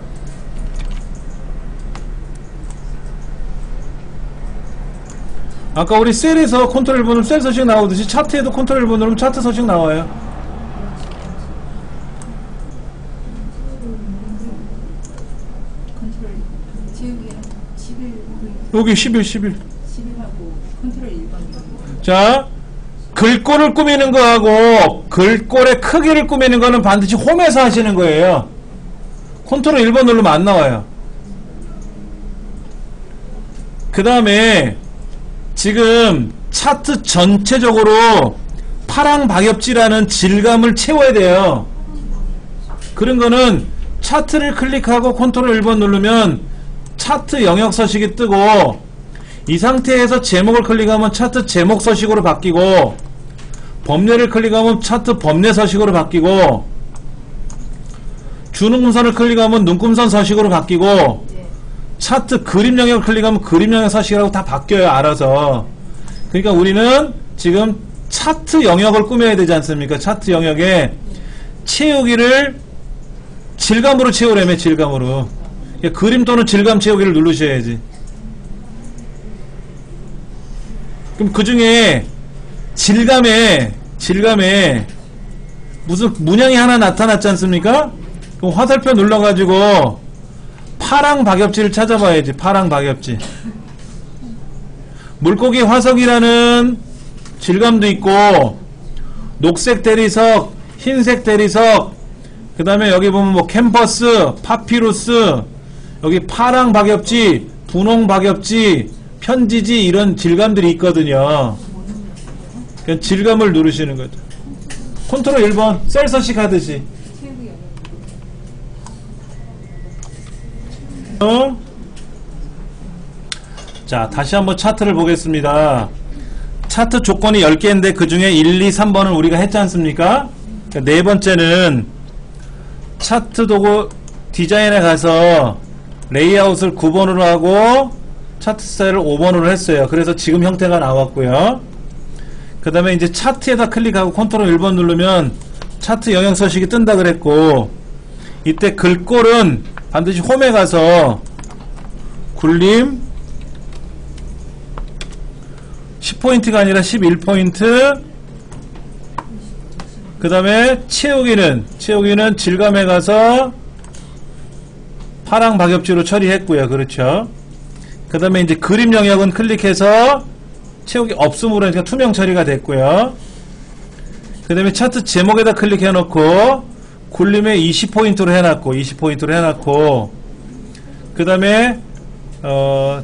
Speaker 1: 아까 우리 셀에서 컨트롤 1번 누르면 셀 서식 나오듯이 차트에도 컨트롤 1번 누르면 차트 서식 나와요. 여기 11 11하고
Speaker 2: 컨트롤 1번.
Speaker 1: 자, 글꼴을 꾸미는 거하고 글꼴의 크기를 꾸미는 거는 반드시 홈에서 하시는 거예요. 컨트롤 1번 누르면 안 나와요. 그 다음에 지금 차트 전체적으로 파랑 박엽지라는 질감을 채워야 돼요. 그런 거는 차트를 클릭하고 컨트롤 1번 누르면 차트 영역 서식이 뜨고, 이 상태에서 제목을 클릭하면 차트 제목 서식으로 바뀌고, 범례를 클릭하면 차트 범례 서식으로 바뀌고, 주눈금선을 클릭하면 눈금선 서식으로 바뀌고, 차트 그림 영역을 클릭하면 그림 영역 서식이라고 다 바뀌어요. 알아서. 그러니까 우리는 지금 차트 영역을 꾸며야 되지 않습니까? 차트 영역에 채우기를 질감으로 채우려면 질감으로. 그림 또는 질감 채우기를 누르셔야지. 그럼 그 중에 질감에 무슨 문양이 하나 나타났지 않습니까? 그럼 화살표 눌러가지고 파랑 박엽지를 찾아봐야지. 파랑 박엽지. 물고기 화석이라는 질감도 있고, 녹색 대리석, 흰색 대리석, 그 다음에 여기 보면 뭐 캠퍼스, 파피루스, 여기 파랑 박엽지, 분홍 박엽지, 편지지, 이런 질감들이 있거든요. 그냥 질감을 누르시는 거죠. 컨트롤 1번 셀 서식 하듯이. 자, 다시 한번 차트를 보겠습니다. 차트 조건이 10개인데 그 중에 1, 2, 3번은 우리가 했지 않습니까? 네 번째는 차트 도구 디자인에 가서 레이아웃을 9번으로 하고 차트 스타일을 5번으로 했어요. 그래서 지금 형태가 나왔고요. 그 다음에 이제 차트에다 클릭하고 컨트롤 1번 누르면 차트 영역 서식이 뜬다 그랬고, 이때 글꼴은 반드시 홈에 가서 굴림 10포인트가 아니라 11포인트, 그 다음에 채우기는 질감에 가서 파랑 박엽지로 처리했고요. 그렇죠. 그 다음에 이제 그림 영역은 클릭해서 채우기 없음으로 하니까 투명 처리가 됐고요. 그 다음에 차트 제목에다 클릭해 놓고 굴림에 20포인트로 해놨고, 그 다음에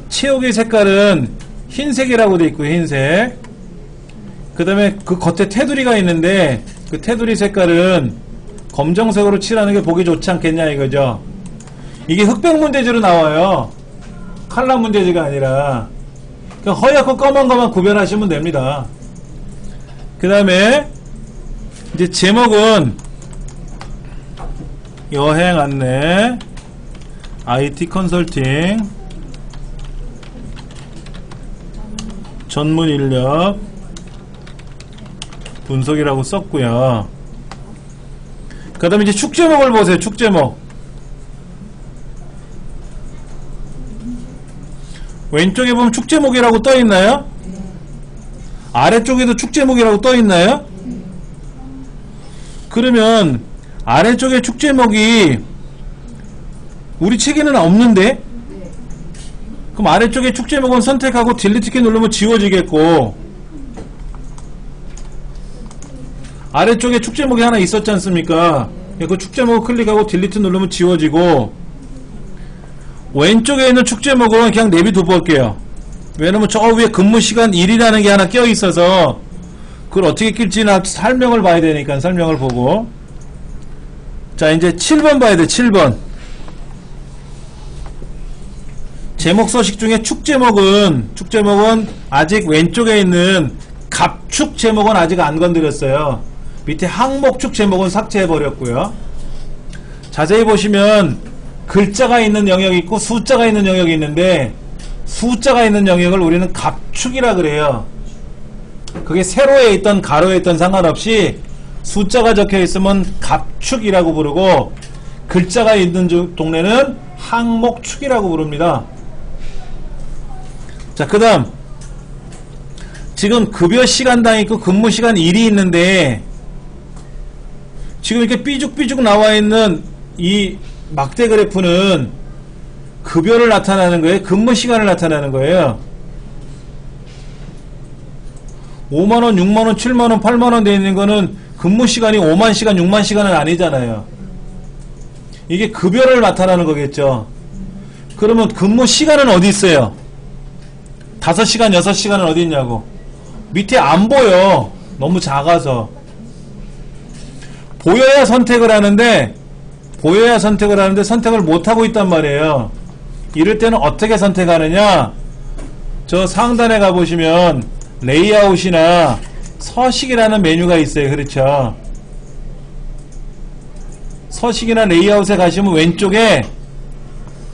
Speaker 1: 채우기 색깔은 흰색이라고 되어 있고요. 흰색. 그 다음에 그 겉에 테두리가 있는데 그 테두리 색깔은 검정색으로 칠하는 게 보기 좋지 않겠냐 이거죠. 이게 흑백 문제지로 나와요. 칼라 문제지가 아니라. 그냥 허옇고 검은 것만 구별하시면 됩니다. 그 다음에 이제 제목은 여행 안내 IT 컨설팅 전문 인력 분석이라고 썼고요. 그 다음에 이제 축제목을 보세요. 축제목 왼쪽에 보면 축제목이라고 떠있나요? 아래쪽에도 축제목이라고 떠있나요? 그러면 아래쪽에 축제목이 우리 책에는 없는데? 그럼 아래쪽에 축제목은 선택하고 딜리트키 누르면 지워지겠고, 아래쪽에 축제목이 하나 있었지 않습니까? 그 축제목을 클릭하고 딜리트 누르면 지워지고, 왼쪽에 있는 축제목은 그냥 내비둬 볼게요. 왜냐면 저 위에 근무시간 1이라는 게 하나 껴있어서 그걸 어떻게 낄지는 설명을 봐야 되니까 설명을 보고. 자, 이제 7번 봐야 돼. 7번 제목 서식 중에 축제목은 아직 왼쪽에 있는 갑축 제목은 아직 안 건드렸어요. 밑에 항목축 제목은 삭제해버렸고요. 자세히 보시면 글자가 있는 영역이 있고 숫자가 있는 영역이 있는데, 숫자가 있는 영역을 우리는 갑축이라 그래요. 그게 세로에 있던 가로에 있던 상관없이 숫자가 적혀 있으면 갑축이라고 부르고, 글자가 있는 동네는 항목축이라고 부릅니다. 자, 그 다음 지금 급여 시간당 있고 근무 시간 1이 있는데, 지금 이렇게 삐죽삐죽 나와 있는 이 막대 그래프는 급여를 나타내는 거예요? 근무 시간을 나타내는 거예요? 5만원, 6만원, 7만원, 8만원 되어 있는 거는 근무 시간이 5만 시간, 6만 시간은 아니잖아요. 이게 급여를 나타내는 거겠죠. 그러면 근무 시간은 어디 있어요? 5시간, 6시간은 어디 있냐고. 밑에 안 보여. 너무 작아서. 보여야 선택을 하는데 선택을 못하고 있단 말이에요. 이럴 때는 어떻게 선택하느냐, 저 상단에 가보시면 레이아웃이나 서식이라는 메뉴가 있어요. 그렇죠. 서식이나 레이아웃에 가시면 왼쪽에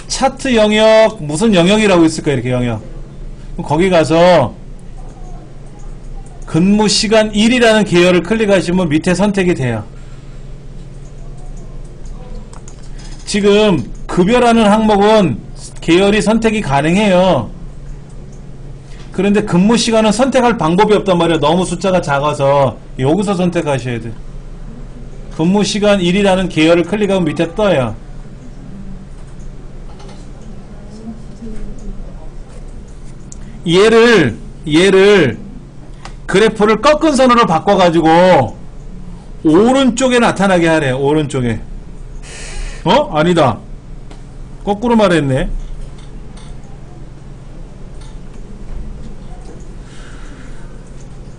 Speaker 1: 차트 영역, 무슨 영역이라고 있을 거예요. 이렇게 영역. 거기 가서 근무 시간 1이라는 계열을 클릭하시면 밑에 선택이 돼요. 지금 급여라는 항목은 계열이 선택이 가능해요. 그런데 근무 시간은 선택할 방법이 없단 말이에요. 너무 숫자가 작아서. 여기서 선택하셔야 돼요. 근무 시간 1이라는 계열을 클릭하면 밑에 떠요. 얘를 그래프를 꺾은 선으로 바꿔가지고 오른쪽에 나타나게 하래요. 오른쪽에. 아니다. 거꾸로 말했네.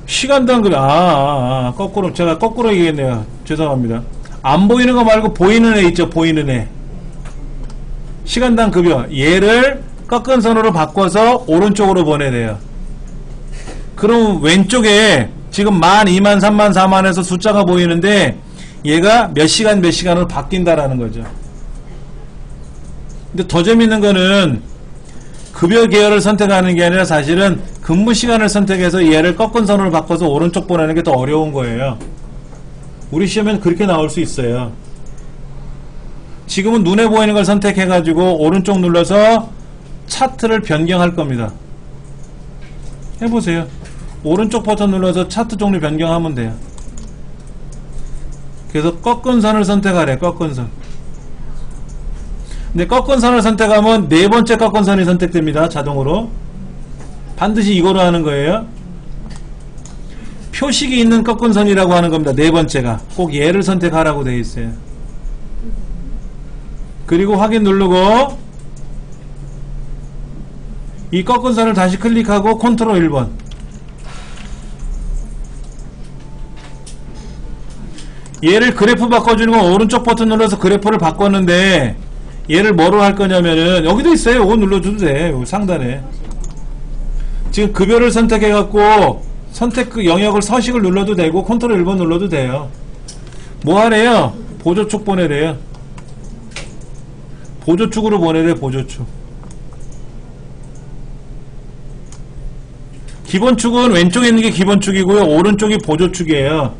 Speaker 1: 시간당 그래. 거꾸로. 제가 거꾸로 얘기했네요. 죄송합니다. 안 보이는 거 말고 보이는 애 있죠. 보이는 애. 시간당 급여. 얘를 꺾은 선으로 바꿔서 오른쪽으로 보내야 돼요. 그럼 왼쪽에 지금 10,000, 20,000, 30,000, 40,000에서 숫자가 보이는데 얘가 몇 시간 몇 시간으로 바뀐다라는 거죠. 근데 더 재밌는 거는 급여 계열을 선택하는 게 아니라 사실은 근무 시간을 선택해서 얘를 꺾은 선으로 바꿔서 오른쪽 보내는 게 더 어려운 거예요. 우리 시험에는 그렇게 나올 수 있어요. 지금은 눈에 보이는 걸 선택해가지고 오른쪽 눌러서 차트를 변경할 겁니다. 해보세요. 오른쪽 버튼 눌러서 차트 종류 변경하면 돼요. 그래서 꺾은 선을 선택하래. 꺾은 선. 근데 꺾은 선을 선택하면 네 번째 꺾은 선이 선택됩니다. 자동으로. 반드시 이거로 하는 거예요. 표식이 있는 꺾은 선이라고 하는 겁니다. 네 번째가. 꼭 얘를 선택하라고 되어 있어요. 그리고 확인 누르고 이 꺾은 선을 다시 클릭하고 컨트롤 1번. 얘를 그래프 바꿔주는 건 오른쪽 버튼 눌러서 그래프를 바꿨는데 얘를 뭐로 할 거냐면은 여기도 있어요. 이거 눌러줘도 돼. 여기 상단에 지금 급여를 선택해갖고 선택 그 영역을 서식을 눌러도 되고 컨트롤 1번 눌러도 돼요. 뭐 하래요? 보조축 보내래요. 보조축으로 보내래. 보조축. 기본축은 왼쪽에 있는 게 기본축이고요. 오른쪽이 보조축이에요.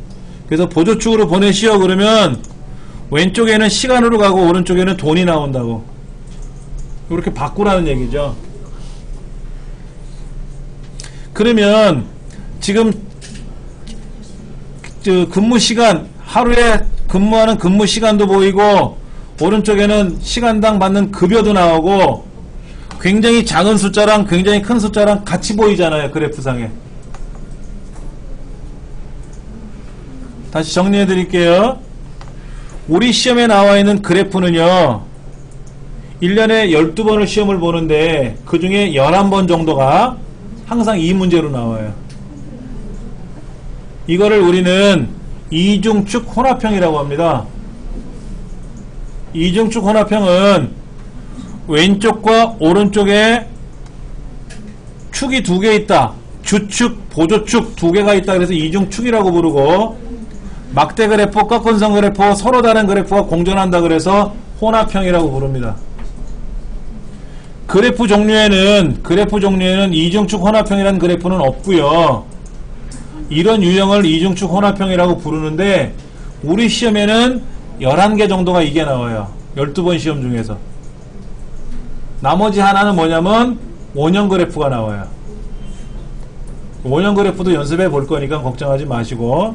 Speaker 1: 그래서 보조축으로 보내시오 그러면 왼쪽에는 시간으로 가고 오른쪽에는 돈이 나온다고. 이렇게 바꾸라는 얘기죠. 그러면 지금 근무 시간, 하루에 근무하는 근무 시간도 보이고 오른쪽에는 시간당 받는 급여도 나오고 굉장히 작은 숫자랑 굉장히 큰 숫자랑 같이 보이잖아요. 그래프상에. 다시 정리해 드릴게요. 우리 시험에 나와 있는 그래프는요 1년에 12번을 시험을 보는데 그 중에 11번 정도가 항상 이 문제로 나와요. 이거를 우리는 이중축 혼합형이라고 합니다. 이중축 혼합형은 왼쪽과 오른쪽에 축이 두 개 있다. 주축, 보조축 두 개가 있다. 그래서 이중축이라고 부르고 막대 그래프, 꺾은 선 그래프, 서로 다른 그래프가 공존한다. 그래서 혼합형이라고 부릅니다. 그래프 종류에는 이중축 혼합형이라는 그래프는 없고요. 이런 유형을 이중축 혼합형이라고 부르는데 우리 시험에는 11개 정도가 이게 나와요. 12번 시험 중에서. 나머지 하나는 뭐냐면 원형 그래프가 나와요. 원형 그래프도 연습해 볼 거니까 걱정하지 마시고.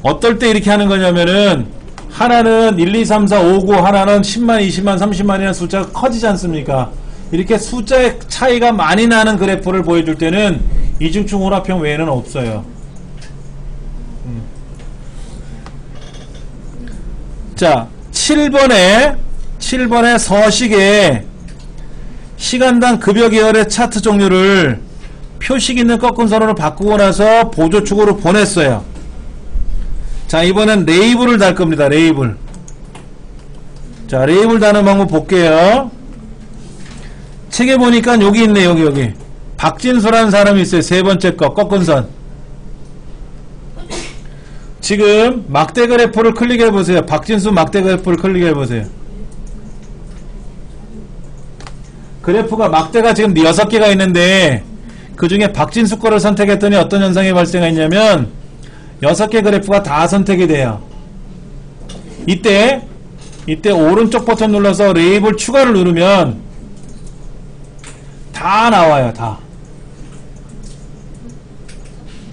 Speaker 1: 어떨 때 이렇게 하는 거냐면은 하나는 1, 2, 3, 4, 5, 9 하나는 10만, 20만, 30만이라는 숫자가 커지지 않습니까? 이렇게 숫자의 차이가 많이 나는 그래프를 보여줄 때는 이중축 혼합형 외에는 없어요. 자, 7번에 서식에 시간당 급여 계열의 차트 종류를 표식 있는 꺾은 선으로 바꾸고 나서 보조축으로 보냈어요. 자, 이번엔 레이블을 달 겁니다. 레이블. 자, 레이블 다는 방법 볼게요. 책에 보니까 여기 있네. 여기 박진수라는 사람이 있어요. 세 번째 거 꺾은 선. 지금 막대 그래프를 클릭해 보세요. 박진수 막대 그래프를 클릭해 보세요. 그래프가 막대가 지금 6개가 있는데 그 중에 박진수 거를 선택했더니 어떤 현상이 발생했냐면 6개 그래프가 다 선택이 돼요. 이때 오른쪽 버튼 눌러서 레이블 추가를 누르면 다 나와요. 다.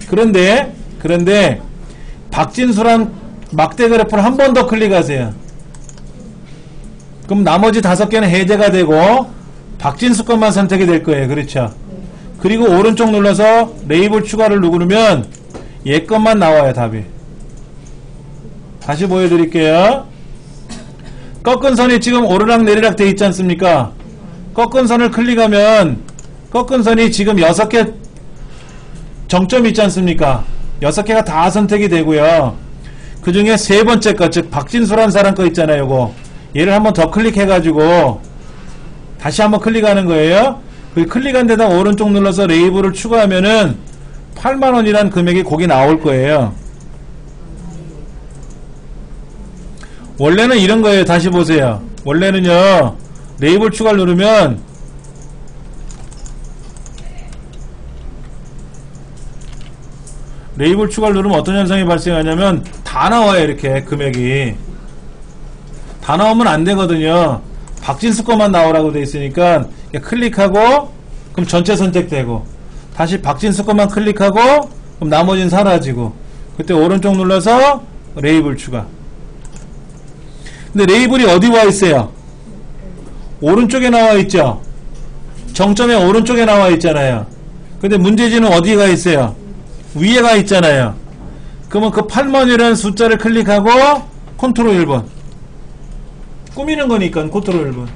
Speaker 1: 그런데 박진수란 막대 그래프를 한 번 더 클릭하세요. 그럼 나머지 5개는 해제가 되고 박진수 것만 선택이 될 거예요. 그렇죠? 그리고 오른쪽 눌러서 레이블 추가를 누르면 얘 것만 나와요. 답이. 다시 보여드릴게요. 꺾은 선이 지금 오르락 내리락 돼 있지 않습니까? 꺾은 선을 클릭하면 꺾은 선이 지금 6개 정점이 있지 않습니까? 6개가 다 선택이 되고요. 그 중에 세 번째 거, 즉 박진수란 사람 거 있잖아요. 요거. 얘를 한번 더 클릭해가지고 다시 한번 클릭하는 거예요. 그 클릭한 데다 오른쪽 눌러서 레이블을 추가하면은 8만원이란 금액이 거기 나올 거예요. 원래는 이런 거예요. 다시 보세요. 원래는요, 레이블 추가를 누르면 레이블 추가를 누르면 어떤 현상이 발생하냐면 다 나와요. 이렇게 금액이 다 나오면 안 되거든요. 박진수 거만 나오라고 돼 있으니까 클릭하고 그럼 전체 선택되고 다시 박진수 거만 클릭하고 그럼 나머지는 사라지고 그때 오른쪽 눌러서 레이블 추가. 근데 레이블이 어디 와 있어요? 오른쪽에 나와 있죠. 정점의 오른쪽에 나와 있잖아요. 근데 문제지는 어디가 있어요? 위에 가 있잖아요. 그러면 그 8번이라는 숫자를 클릭하고 컨트롤 1번 꾸미는 거니까 컨트롤 1번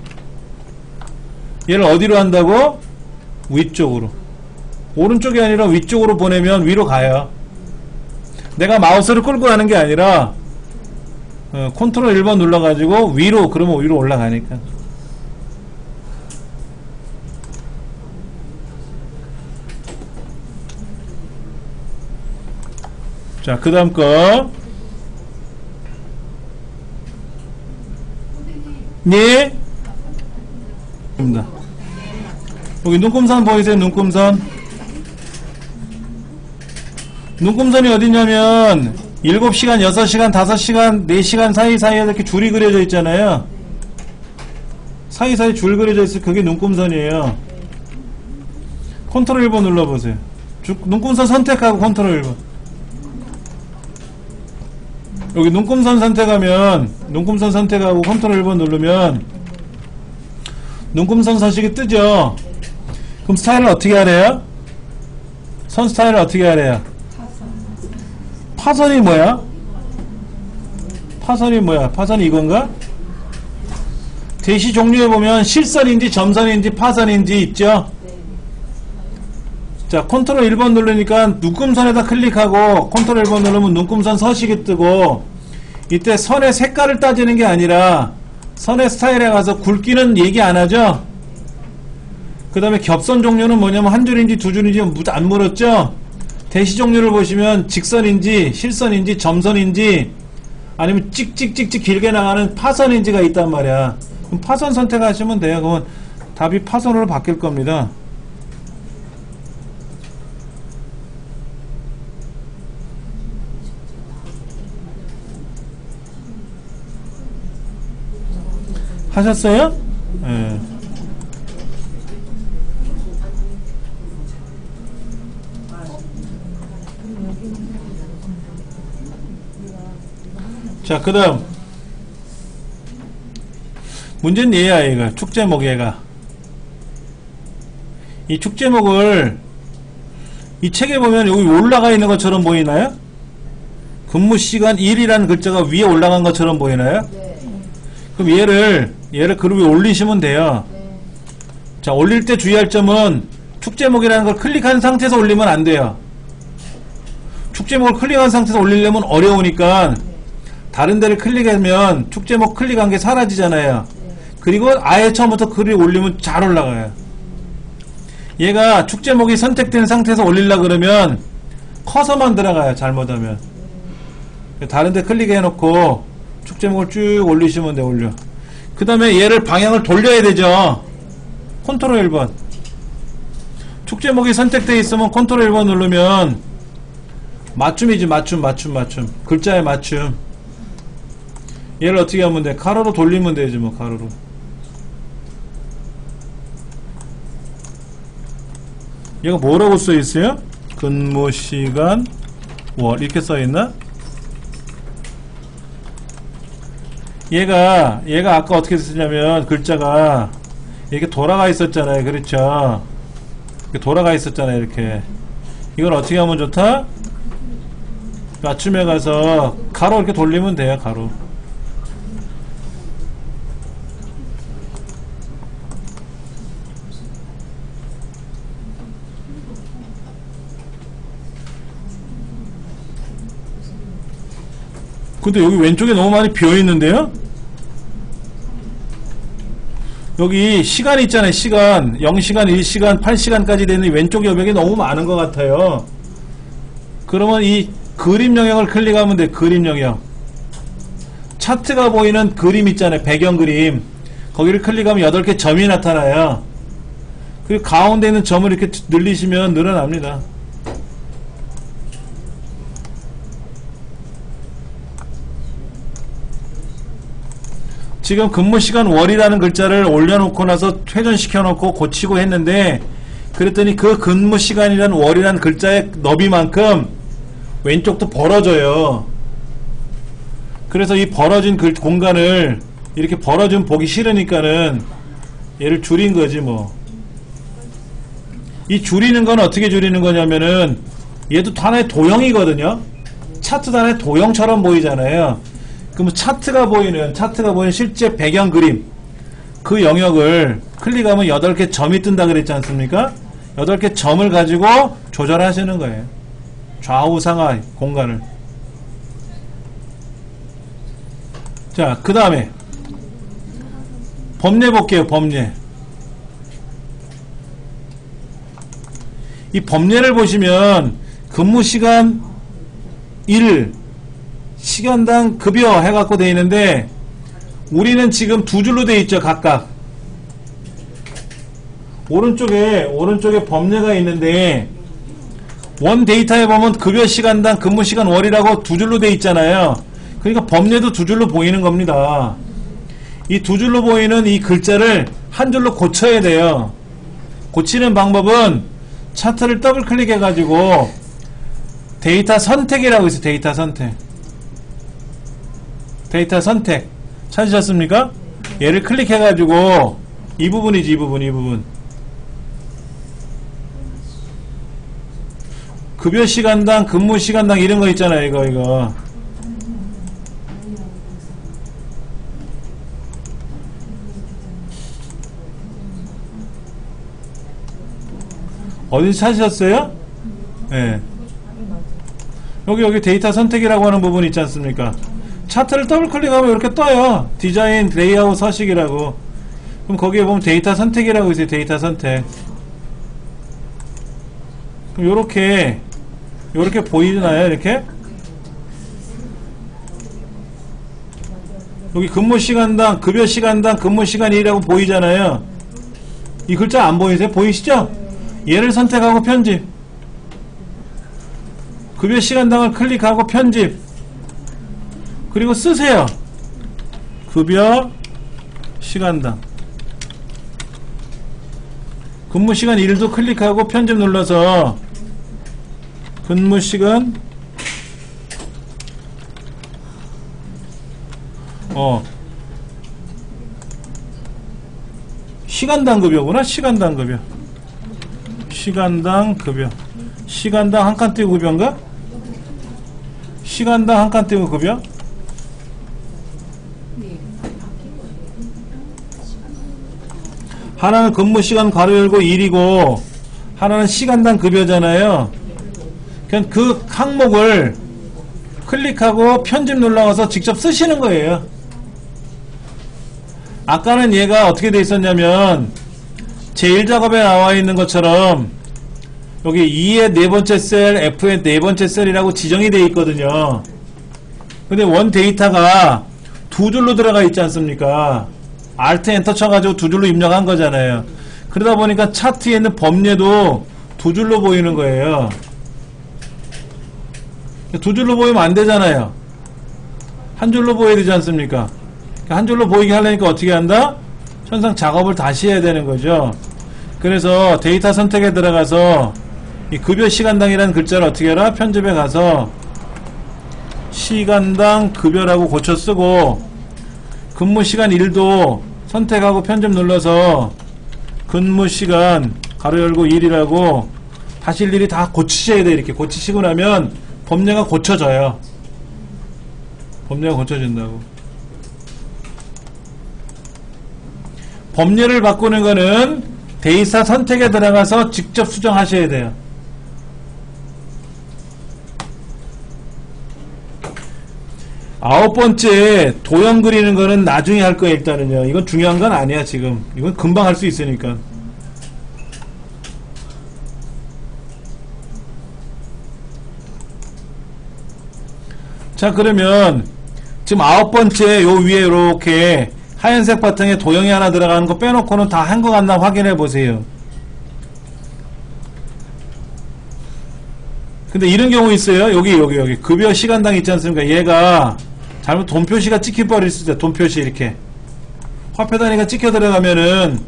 Speaker 1: 얘를 어디로 한다고? 위쪽으로. 오른쪽이 아니라 위쪽으로 보내면 위로 가요. 내가 마우스를 끌고 가는 게 아니라 컨트롤 1번 눌러가지고 위로, 그러면 위로 올라가니까. 자, 그 다음 거. 네? 입니다. 여기 눈금선 보이세요? 눈금선. 눈금선이 어디냐면 7시간, 6시간, 5시간, 4시간 사이사이에 이렇게 줄이 그려져 있잖아요. 사이사이 줄 그려져 있을 그게 눈금선이에요. 컨트롤 1번 눌러보세요. 눈금선 선택하고 컨트롤 1번. 여기 눈금선 선택하면 눈금선 선택하고 컨트롤 1번 누르면 눈금선 서식이 뜨죠. 그럼 스타일을 어떻게 하래요? 선 스타일을 어떻게 하래요? 파선이 뭐야? 파선이 뭐야? 파선이 이건가? 대시 종류에 보면 실선인지 점선인지 파선인지 있죠? 자, 컨트롤 1번 누르니까 눈금선에다 클릭하고 컨트롤 1번 누르면 눈금선 서식이 뜨고 이때 선의 색깔을 따지는 게 아니라 선의 스타일에 가서 굵기는 얘기 안 하죠? 그 다음에 겹선 종류는 뭐냐면 한 줄인지 두 줄인지 안 물었죠? 대시 종류를 보시면 직선인지 실선인지 점선인지 아니면 찍찍찍찍 길게 나가는 파선인지가 있단 말이야. 그럼 파선 선택하시면 돼요. 그러면 답이 파선으로 바뀔 겁니다. 하셨어요? 네. 자, 그 다음 문제는 얘야. 얘가 축제목. 얘가 이 축제목을 이 책에 보면 여기 올라가 있는 것처럼 보이나요? 근무시간 1이라는 글자가 위에 올라간 것처럼 보이나요?
Speaker 2: 네.
Speaker 1: 그럼 얘를 그룹에 올리시면 돼요.
Speaker 2: 네.
Speaker 1: 자, 올릴 때 주의할 점은 축제목이라는 걸 클릭한 상태에서 올리면 안 돼요. 축제목을 클릭한 상태에서 올리려면 어려우니까 다른 데를 클릭하면 축제목 클릭한 게 사라지잖아요. 그리고 아예 처음부터 글을 올리면 잘 올라가요. 얘가 축제목이 선택된 상태에서 올리려고 그러면 커서만 들어가요. 잘못하면. 다른 데 클릭해 놓고 축제목을 쭉 올리시면 돼. 올려. 그 다음에 얘를 방향을 돌려야 되죠. 컨트롤 1번. 축제목이 선택되어 있으면 컨트롤 1번 누르면 맞춤이지. 맞춤. 글자의 맞춤. 얘를 어떻게 하면 돼? 가로로 돌리면 되지 뭐. 가로로. 얘가 뭐라고 써있어요? 근무시간 월 이렇게 써있나? 얘가 아까 어떻게 쓰냐면 글자가 이렇게 돌아가 있었잖아요. 그렇죠? 이렇게 돌아가 있었잖아요. 이렇게. 이걸 어떻게 하면 좋다? 맞춤에 가서 가로 이렇게 돌리면 돼요. 가로. 근데 여기 왼쪽에 너무 많이 비어있는데요? 여기 시간 있잖아요. 시간 0시간, 1시간, 8시간까지 되는 왼쪽 여백이 너무 많은 것 같아요. 그러면 이 그림 영역을 클릭하면 돼. 그림 영역. 차트가 보이는 그림 있잖아요. 배경 그림. 거기를 클릭하면 8개 점이 나타나요. 그리고 가운데 있는 점을 이렇게 늘리시면 늘어납니다. 지금 근무시간 월이라는 글자를 올려놓고 나서 회전시켜놓고 고치고 했는데, 그랬더니 그 근무시간이란 월이라는 글자의 너비만큼 왼쪽도 벌어져요. 그래서 이 벌어진 공간을 이렇게 벌어지면 보기 싫으니까는 얘를 줄인 거지 뭐. 이 줄이는 건 어떻게 줄이는 거냐면은 얘도 하나의 도형이거든요. 차트도 하나의 도형처럼 보이잖아요. 그럼 차트가 보이는 실제 배경 그림 그 영역을 클릭하면 8개 점이 뜬다 그랬지 않습니까? 8개 점을 가지고 조절하시는 거예요. 좌우 상하 공간을. 자, 그 다음에 범례 볼게요. 범례. 이 범례를 보시면 근무시간 1 시간당 급여 해갖고 돼 있는데, 우리는 지금 두 줄로 돼 있죠. 각각 오른쪽에 범례가 있는데, 원 데이터에 보면 급여 시간당 근무시간 월이라고 두 줄로 돼 있잖아요. 그러니까 범례도 두 줄로 보이는 겁니다. 이 두 줄로 보이는 이 글자를 한 줄로 고쳐야 돼요. 고치는 방법은 차트를 더블 클릭해 가지고 데이터 선택이라고 있어요. 데이터 선택 찾으셨습니까? 얘를 클릭해 가지고 이 부분이지, 이 부분 급여 시간당 근무 시간당 이런 거 있잖아요. 이거 어디 찾으셨어요? 예. 여기 데이터 선택이라고 하는 부분 있지 않습니까? 차트를 더블 클릭하면 이렇게 떠요. 디자인 레이아웃 서식이라고. 그럼 거기에 보면 데이터 선택이라고 있어요. 데이터 선택. 그럼 요렇게 보이나요? 이렇게? 여기 근무 시간당 급여 시간당 근무 시간이라고 보이잖아요. 이 글자 안 보이세요? 보이시죠? 얘를 선택하고 편집. 급여 시간당을 클릭하고 편집. 그리고 쓰세요. 급여 시간당. 근무시간 1도 클릭하고 편집 눌러서 근무시간 시간당 급여구나. 시간당 급여. 시간당 한 칸 띄고 급여인가? 시간당 한 칸 띄고 급여? 하나는 근무시간 가로 열고 1이고 하나는 시간당 급여잖아요. 그냥 그 항목을 클릭하고 편집 눌러서 직접 쓰시는 거예요. 아까는 얘가 어떻게 돼 있었냐면 제1작업에 나와 있는 것처럼 여기 E의 네 번째 셀, F의 네 번째 셀이라고 지정이 되어 있거든요. 근데 원 데이터가 두 줄로 들어가 있지 않습니까? Alt 엔터 쳐가지고 두 줄로 입력한 거잖아요. 그러다 보니까 차트에 있는 범례도 두 줄로 보이는 거예요. 두 줄로 보이면 안 되잖아요. 한 줄로 보여야 되지 않습니까? 한 줄로 보이게 하려니까 어떻게 한다? 천상 작업을 다시 해야 되는 거죠. 그래서 데이터 선택에 들어가서 이 급여 시간당이라는 글자를 어떻게 해라? 편집에 가서 시간당 급여라고 고쳐 쓰고 근무시간 1도 선택하고 편집 눌러서 근무시간 가로 열고 1이라고 다시 일일이 다 고치셔야 돼. 이렇게 고치시고 나면 범례가 고쳐져요. 범례가 고쳐진다고. 범례를 바꾸는 거는 데이터 선택에 들어가서 직접 수정하셔야 돼요. 아홉 번째, 도형 그리는 거는 나중에 할 거예요. 일단은요. 이건 중요한 건 아니야. 지금 이건 금방 할 수 있으니까. 자, 그러면 지금 아홉 번째 요 위에 이렇게 하얀색 바탕에 도형이 하나 들어가는 거 빼놓고는 다 한 거 같나 확인해 보세요. 근데 이런 경우 있어요. 여기 급여 시간당 있지 않습니까? 얘가 잘못 돈 표시가 찍혀버릴 수 있어요. 돈 표시 이렇게 화폐 단위가 찍혀 들어가면은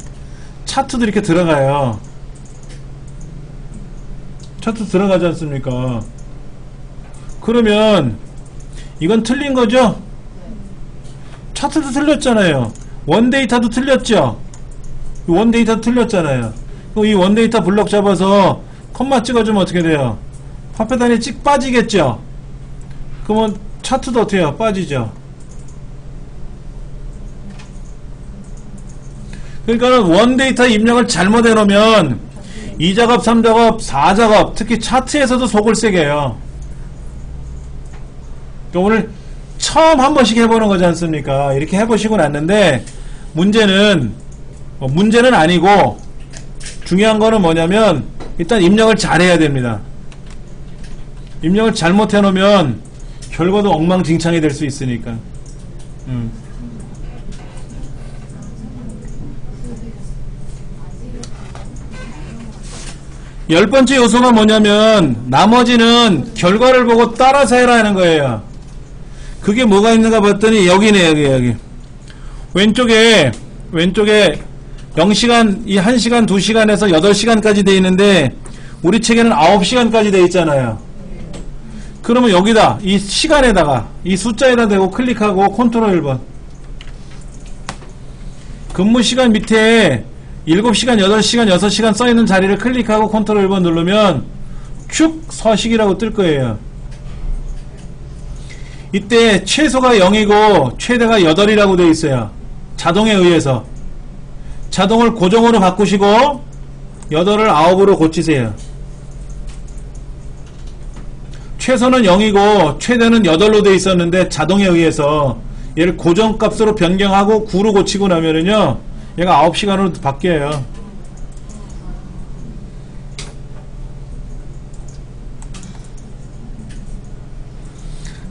Speaker 1: 차트도 이렇게 들어가요. 차트 들어가지 않습니까? 그러면 이건 틀린 거죠? 차트도 틀렸잖아요. 원데이터도 틀렸죠? 원데이터 틀렸잖아요. 그럼 이 원데이터 블럭 잡아서 컴마 찍어주면 어떻게 돼요? 화폐 단위 찍 빠지겠죠? 그러면 차트도 어떻게 해요? 빠지죠? 그러니까 원데이터 입력을 잘못해 놓으면 2작업, 3작업, 4작업 특히 차트에서도 속을 세게 해요. 그러니까 오늘 처음 한 번씩 해보는 거지 않습니까? 이렇게 해보시고 났는데 문제는 아니고 중요한 거는 뭐냐면 일단 입력을 잘 해야 됩니다. 입력을 잘못해 놓으면 결과도 엉망진창이 될 수 있으니까. 열 번째 요소가 뭐냐면 나머지는 결과를 보고 따라서 해라는 거예요. 그게 뭐가 있는가 봤더니 여기네. 여기 왼쪽에 0시간, 이 1시간, 2시간에서 8시간까지 돼 있는데 우리 책에는 9시간까지 돼 있잖아요. 그러면 여기다 이 시간에다가 이 숫자에다 대고 클릭하고 컨트롤 1번 근무시간 밑에 7시간, 8시간, 6시간 써있는 자리를 클릭하고 컨트롤 1번 누르면 축 서식이라고 뜰 거예요. 이때 최소가 0이고 최대가 8이라고 되어 있어요. 자동에 의해서. 자동을 고정으로 바꾸시고 8을 9으로 고치세요. 최소는 0이고 최대는 8로 되어 있었는데 자동에 의해서 얘를 고정값으로 변경하고 9로 고치고 나면은요 얘가 9시간으로 바뀌어요.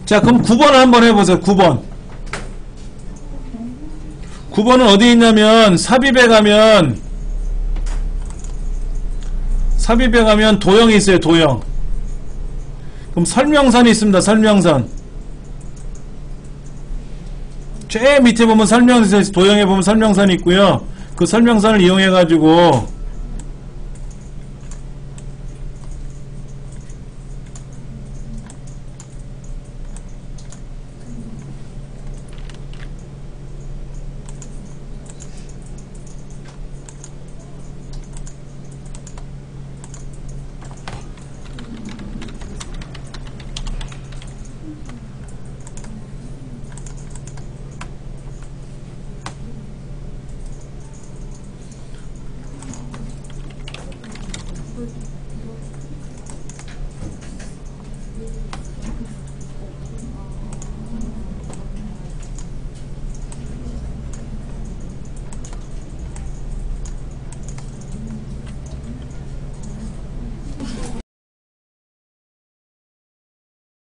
Speaker 1: 자, 그럼 9번을 한번 해보세요. 9번. 9번은 어디 있냐면 삽입에 가면 도형이 있어요. 도형. 그럼 설명선이 있습니다. 설명선. 제일 밑에 보면 설명선, 도형에 보면 설명선이 있고요. 그 설명선을 이용해 가지고